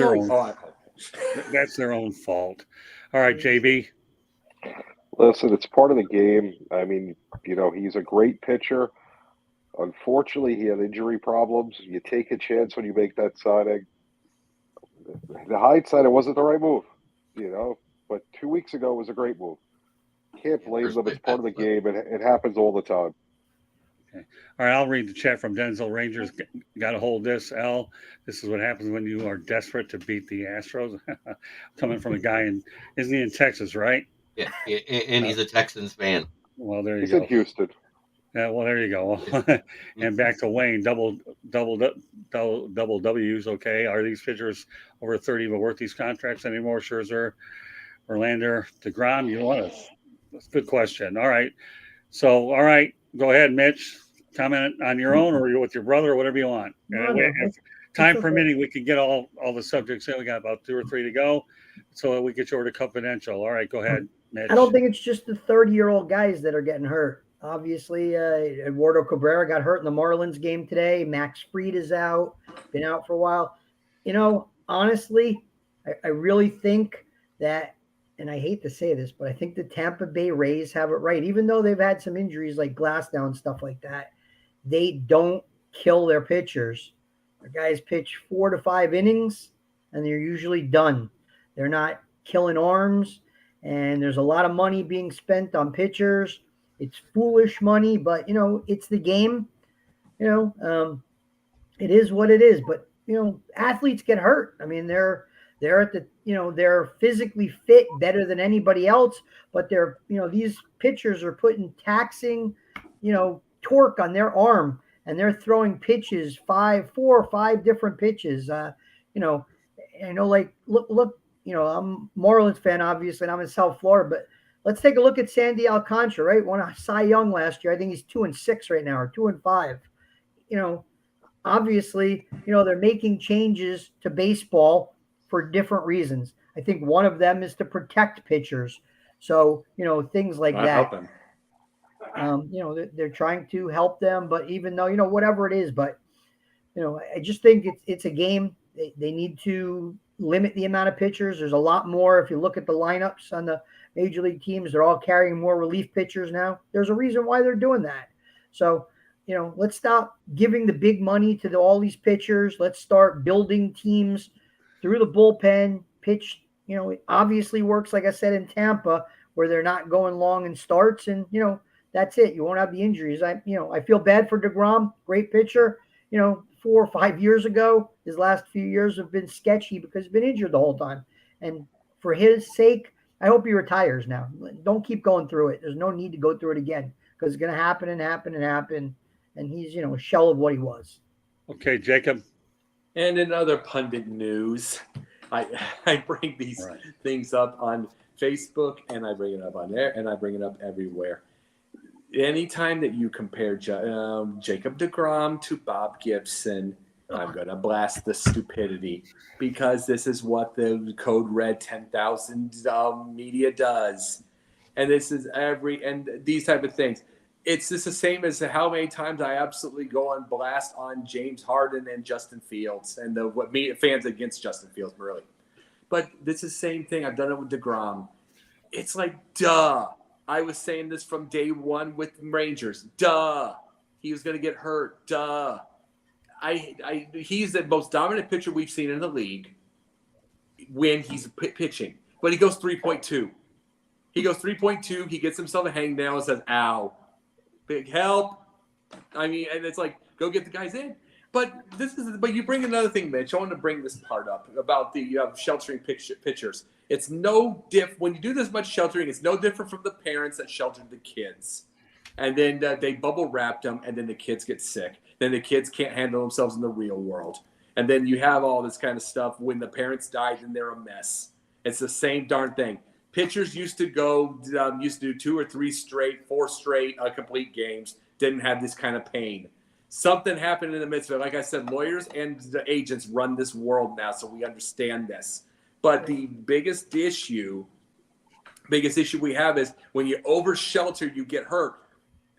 [SPEAKER 1] their own fault. All right, JB.
[SPEAKER 5] Listen, it's part of the game. I mean, you know, he's a great pitcher. Unfortunately, he had injury problems. You take a chance when you make that signing. The hindsight, it wasn't the right move, you know. But 2 weeks ago was a great move. Can't blame them. It's part of the game, and it happens all the time.
[SPEAKER 1] Okay. All right, I'll read the chat from Denzel. Rangers got to hold this, L. This is what happens when you are desperate to beat the Astros. Coming from a guy isn't he in Texas, right?
[SPEAKER 6] Yeah, and he's a Texans fan.
[SPEAKER 1] Well, there you
[SPEAKER 5] He's
[SPEAKER 1] go.
[SPEAKER 5] in Houston.
[SPEAKER 1] Yeah, well, there you go. And back to Wayne, double W's. Okay, are these pitchers over 30 but worth these contracts anymore? Scherzer, Verlander, DeGrom. You want us? That's a good question. All right. So, all right, go ahead, Mitch. Comment on your own, or with your brother, or whatever you want. If time permitting, we can get all the subjects in. We got about 2 or 3 to go, so we get you over to confidential. All right, go ahead, Mitch.
[SPEAKER 3] I don't think it's just the 30-year-old guys that are getting hurt. Obviously, Eduardo Cabrera got hurt in the Marlins game today. Max Fried is out, been out for a while. You know, honestly, I really think that, and I hate to say this, but I think the Tampa Bay Rays have it right. Even though they've had some injuries like Glassdown, stuff like that, they don't kill their pitchers. Their guys pitch 4 to 5 innings, and they're usually done. They're not killing arms, and there's a lot of money being spent on pitchers. It's foolish money, but, you know, it's the game. You know, it is what it is. But, you know, athletes get hurt. I mean, they're at the, you know, they're physically fit better than anybody else, but they're, you know, these pitchers are putting taxing, you know, torque on their arm, and they're throwing pitches, 4 or 5 different pitches. You know, I know, like, look, you know, I'm a Marlins fan, obviously, and I'm in South Florida, but let's take a look at Sandy Alcantara, right? Won a Cy Young last year. I think he's 2-6 right now, or 2-5. You know, obviously, you know, they're making changes to baseball for different reasons. I think one of them is to protect pitchers. So, you know, things like that. You know, they're trying to help them, but even though, you know, whatever it is, but, you know, I just think it's a game. They need to limit the amount of pitchers. There's a lot more. If you look at the lineups on the major league teams, they're all carrying more relief pitchers now. There's a reason why they're doing that. So, you know, let's stop giving the big money to all these pitchers. Let's start building teams through the bullpen. Pitch, you know, it obviously works, like I said, in Tampa, where they're not going long in starts, and, you know, that's it. You won't have the injuries. I feel bad for DeGrom, great pitcher. You know, 4 or 5 years ago, his last few years have been sketchy because he's been injured the whole time. And for his sake, I hope he retires now. Don't keep going through it. There's no need to go through it again, because it's going to happen and happen and happen. And he's, you know, a shell of what he was.
[SPEAKER 1] Okay, Jacob.
[SPEAKER 2] And in other pundit news, I bring these things up on Facebook, and I bring it up on there, and I bring it up everywhere. Anytime that you compare Jacob DeGrom to Bob Gibson, I'm going to blast the stupidity, because this is what the Code Red 10,000 media does. And this is and these type of things. It's just the same as how many times I absolutely go on blast on James Harden and Justin Fields and fans against Justin Fields, really. But this is the same thing. I've done it with DeGrom. It's like, duh. I was saying this from day one with Rangers. Duh. He was going to get hurt. Duh. He's the most dominant pitcher we've seen in the league when he's pitching. But he goes 3.2. He goes 3.2. He gets himself a hangnail and says, ow. Big help. I mean, and it's like, go get the guys in. But you bring another thing, Mitch. I want to bring this part up about the sheltering pitchers. It's no when you do this much sheltering, it's no different from the parents that sheltered the kids. And then they bubble wrapped them, and then the kids get sick. Then the kids can't handle themselves in the real world. And then you have all this kind of stuff. When the parents died, then they're a mess. It's the same darn thing. Pitchers used to do 2 or 3 straight, 4 straight complete games. Didn't have this kind of pain. Something happened in the midst of it. Like I said, lawyers and the agents run this world now, so we understand this. But the biggest issue we have is when you over-shelter, you get hurt.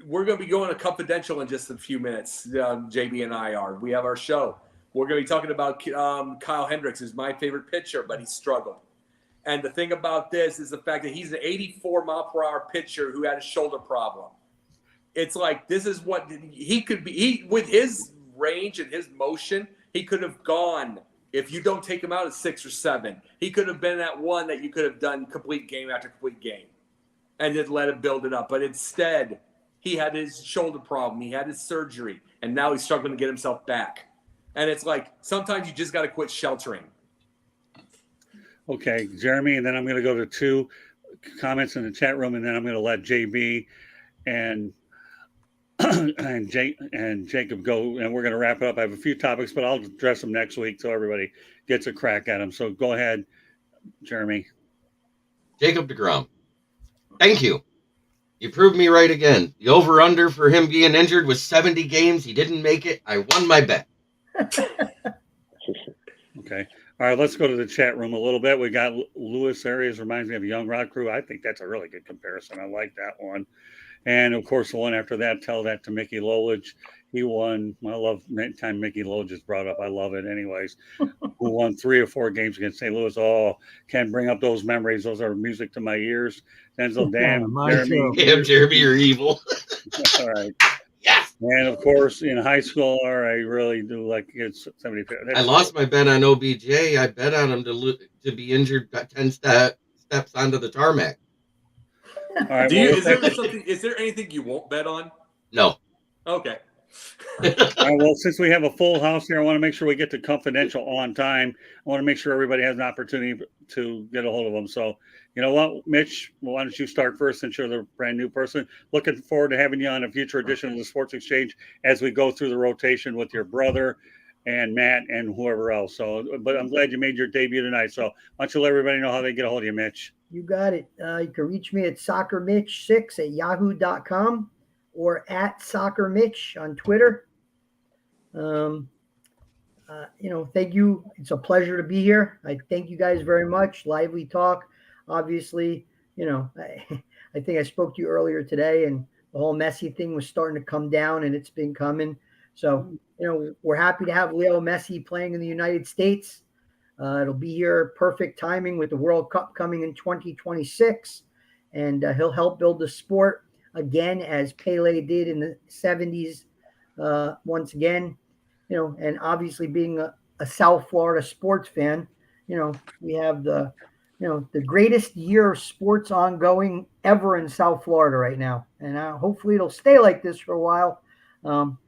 [SPEAKER 2] We're going to be going to confidential in just a few minutes. JB and I are. We have our show. We're going to be talking about Kyle Hendricks, who's my favorite pitcher, but he struggled. And the thing about this is the fact that he's an 84-mile-per-hour pitcher who had a shoulder problem. It's like this is what he could be. With his range and his motion, he could have gone. If you don't take him out at 6 or 7, he could have been that one that you could have done complete game after complete game and then let him build it up. But instead, he had his shoulder problem. He had his surgery, and now he's struggling to get himself back. And it's like sometimes you just got to quit sheltering.
[SPEAKER 1] Okay, Jeremy, and then I'm going to go to 2 comments in the chat room, and then I'm going to let JB and Jacob go, and we're going to wrap it up. I have a few topics, but I'll address them next week so everybody gets a crack at them. So go ahead, Jeremy.
[SPEAKER 6] Jacob DeGrom. Thank you. You proved me right again. The over-under for him being injured was 70 games. He didn't make it. I won my bet.
[SPEAKER 1] Okay. All right, let's go to the chat room a little bit. We got Luis Arraez, reminds me of Young Rod Crew. I think that's a really good comparison. I like that one. And, of course, the one after that, tell that to Mickey Lolich. He won. I love anytime Mickey Lolich is brought up. I love it anyways. Who won 3 or 4 games against St. Louis. Oh, can't bring up those memories. Those are music to my ears. Denzel, damn.
[SPEAKER 4] Jeremy.
[SPEAKER 6] Damn, Jeremy, you're evil.
[SPEAKER 1] All right.
[SPEAKER 6] Yes.
[SPEAKER 1] And, of course, in high school, I really do like it's 75.
[SPEAKER 6] I lost my bet on OBJ. I bet on him to be injured 10 steps onto the tarmac.
[SPEAKER 1] All right,
[SPEAKER 2] Is there anything you won't bet on?
[SPEAKER 6] No.
[SPEAKER 2] Okay.
[SPEAKER 1] All right, well, since we have a full house here, I want to make sure we get to confidential on time. I want to make sure everybody has an opportunity to get a hold of them. So, you know what, Mitch, why don't you start first since you're the brand new person? Looking forward to having you on a future edition of the Sports Exchange as we go through the rotation with your brother and Matt and whoever else. So, but I'm glad you made your debut tonight. So why don't you let everybody know how they get a hold of you, Mitch?
[SPEAKER 3] You got it. You can reach me at soccermitch6@yahoo.com or at soccermitch on Twitter. Thank you. It's a pleasure to be here. I thank you guys very much. Lively talk. Obviously, I think I spoke to you earlier today, and the whole Messi thing was starting to come down, and it's been coming. So, we're happy to have Leo Messi playing in the United States. It'll be here perfect timing with the World Cup coming in 2026, and he'll help build the sport again as Pele did in the 70s. Once again, and obviously being a South Florida sports fan, we have the greatest year of sports ongoing ever in South Florida right now, and hopefully it'll stay like this for a while.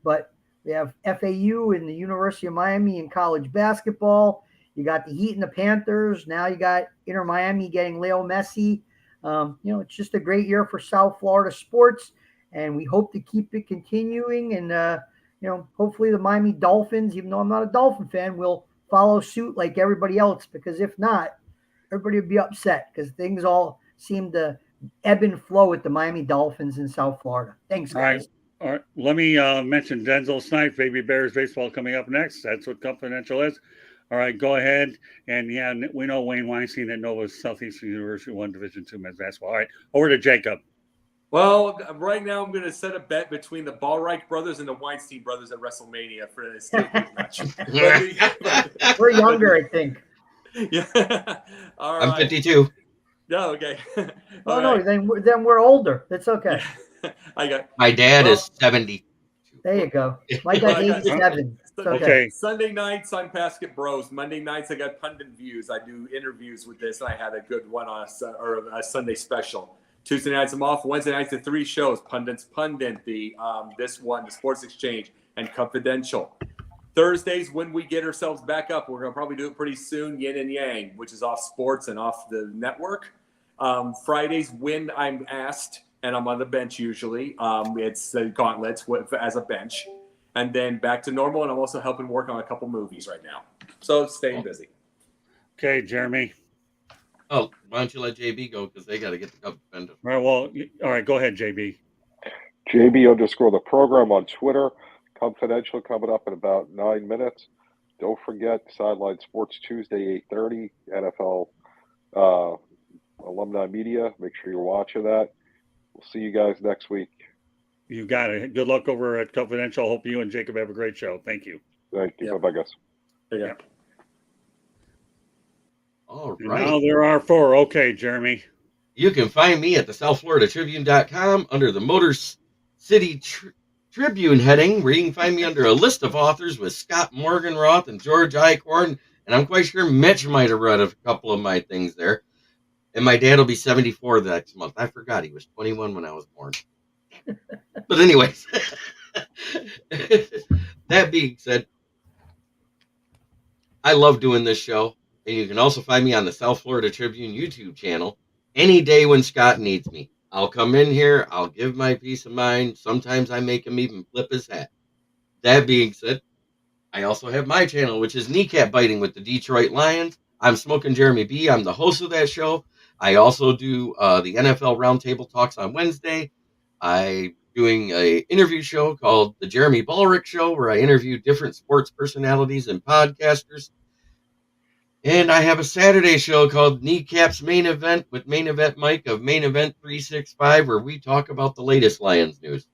[SPEAKER 3] But we have FAU and the University of Miami in college basketball. You got the Heat and the Panthers. Now you got Inter Miami getting Leo Messi. It's just a great year for South Florida sports, and we hope to keep it continuing. And, hopefully the Miami Dolphins, even though I'm not a Dolphin fan, will follow suit like everybody else, because if not, everybody would be upset because things all seem to ebb and flow with the Miami Dolphins in South Florida. Thanks, guys.
[SPEAKER 1] All right. Let me mention Denzel Snipes, Baby Bears baseball coming up next. That's what confidential is. All right, go ahead. And, yeah, we know Wayne Weinstein at Nova Southeastern University won Division II men's basketball. All right, over to Jacob.
[SPEAKER 2] Well, right now I'm going to set a bet between the Ballreich brothers and the Weinstein brothers at WrestleMania for this match.
[SPEAKER 3] We're younger, I think.
[SPEAKER 2] Yeah. All right.
[SPEAKER 6] I'm 52.
[SPEAKER 2] No, okay.
[SPEAKER 3] No, then we're older. That's okay.
[SPEAKER 2] I got
[SPEAKER 6] my dad is 72.
[SPEAKER 3] There you go. My guy's 87. It's okay.
[SPEAKER 1] Okay.
[SPEAKER 2] Sunday nights, I'm Basket Bros. Monday nights, I got Pundit Views. I do interviews with this, and I had a good one on a Sunday special. Tuesday nights, I'm off. Wednesday nights, the 3 shows: Pundit's Pundit, the Sports Exchange, and Confidential. Thursdays, when we get ourselves back up, we're going to probably do it pretty soon, Yin and Yang, which is off sports and off the network. Fridays, when I'm asked, and I'm on the bench usually, it's the Gauntlets as a bench. And then back to normal, and I'm also helping work on a couple movies right now. So staying busy.
[SPEAKER 1] Okay, Jeremy.
[SPEAKER 6] Oh, why don't you let JB go, because they got to get the cup defender.
[SPEAKER 1] All right, well, all right, go ahead, JB.
[SPEAKER 5] JB_ the program on Twitter. Confidential coming up in about 9 minutes. Don't forget Sideline Sports Tuesday, 8:30. NFL Alumni Media. Make sure you're watching that. We'll see you guys next week.
[SPEAKER 1] You got it. Good luck over at Confidential. Hope you and Jacob have a great show. Thank you.
[SPEAKER 5] Thank you.
[SPEAKER 2] Yep.
[SPEAKER 5] Bye-bye, guys.
[SPEAKER 2] Yeah.
[SPEAKER 6] All
[SPEAKER 1] And
[SPEAKER 6] right.
[SPEAKER 1] now there are 4. Okay, Jeremy.
[SPEAKER 6] You can find me at the SouthFloridaTribune.com under the Motor City Tribune heading, where you can find me under a list of authors with Scott Morganroth and George Eichhorn. And I'm quite sure Mitch might have read a couple of my things there. And my dad will be 74 next month. I forgot he was 21 when I was born. But anyways, that being said, I love doing this show. And you can also find me on the South Florida Tribune YouTube channel any day when Scott needs me. I'll come in here. I'll give my peace of mind. Sometimes I make him even flip his hat. That being said, I also have my channel, which is Kneecap Biting with the Detroit Lions. I'm Smoking Jeremy B. I'm the host of that show. I also do the NFL Roundtable Talks on Wednesday. I'm doing an interview show called The Jeremy Ballrick Show, where I interview different sports personalities and podcasters. And I have a Saturday show called Kneecap's Main Event with Main Event Mike of Main Event 365, where we talk about the latest Lions news.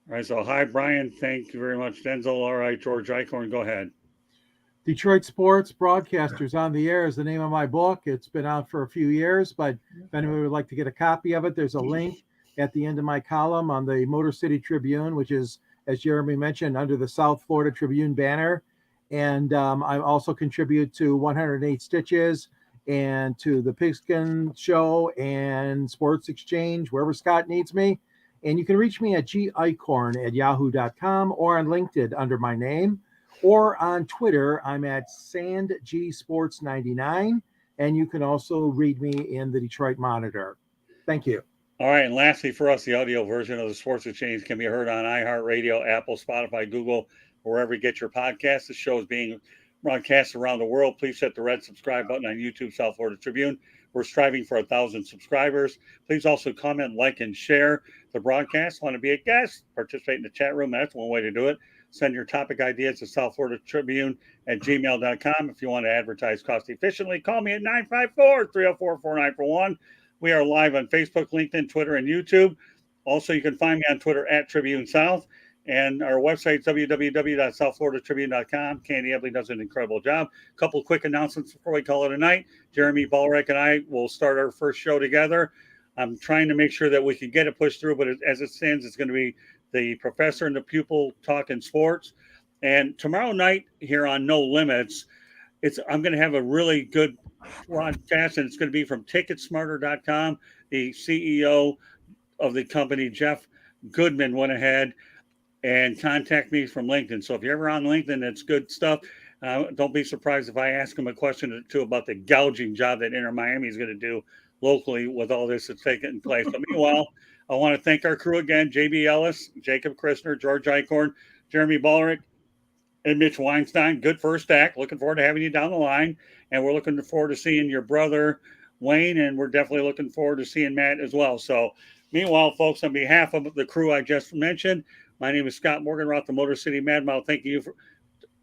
[SPEAKER 1] All right, so hi, Brian. Thank you very much, Denzel. All right, George Eichhorn, go ahead.
[SPEAKER 4] Detroit Sports Broadcasters on the Air is the name of my book. It's been out for a few years, but if anyone would like to get a copy of it, there's a link at the end of my column on the Motor City Tribune, which is, as Jeremy mentioned, under the South Florida Tribune banner. And I also contribute to 108 Stitches and to the Pigskin Show and Sports Exchange, wherever Scott needs me. And you can reach me at gicorn@yahoo.com or on LinkedIn under my name, or on Twitter. I'm at SandGSports99. And you can also read me in the Detroit Monitor. Thank you.
[SPEAKER 1] All right, and lastly for us, the audio version of the Sports Exchange can be heard on iHeartRadio, Apple, Spotify, Google, wherever you get your podcasts. The show is being broadcast around the world. Please hit the red subscribe button on YouTube, South Florida Tribune. We're striving for 1,000 subscribers. Please also comment, like, and share the broadcast. Want to be a guest? Participate in the chat room. That's one way to do it. Send your topic ideas to southfloridatribune@gmail.com. If you want to advertise cost efficiently, call me at 954-304-4941. We are live on Facebook, LinkedIn, Twitter, and YouTube. Also, you can find me on Twitter at Tribune South. And our website, www.southfloridatribune.com. Candy Ebley does an incredible job. A couple of quick announcements before we call it a night. Jeremy Ballrick and I will start our first show together. I'm trying to make sure that we can get it pushed through, but as it stands, it's going to be the professor and the pupil talking sports. And tomorrow night here on No Limits, I'm going to have a really good broadcast, and it's going to be from Ticketsmarter.com. The CEO of the company, Jeff Goodman, went ahead and contact me from LinkedIn. So if you're ever on LinkedIn, it's good stuff. Don't be surprised if I ask him a question or two about the gouging job that Inter Miami is going to do locally with all this that's taking place. But meanwhile, I want to thank our crew again: JB Ellis, Jacob Christner, George Eichhorn, Jeremy Ballrick, and Mitch Weinstein. Good first act. Looking forward to having you down the line. And we're looking forward to seeing your brother, Wayne, and we're definitely looking forward to seeing Matt as well. So meanwhile, folks, on behalf of the crew I just mentioned, my name is Scott Morganroth, the Motor City Mad Mouth. Thank you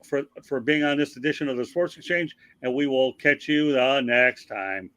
[SPEAKER 1] for being on this edition of the Sports Exchange, and we will catch you the next time.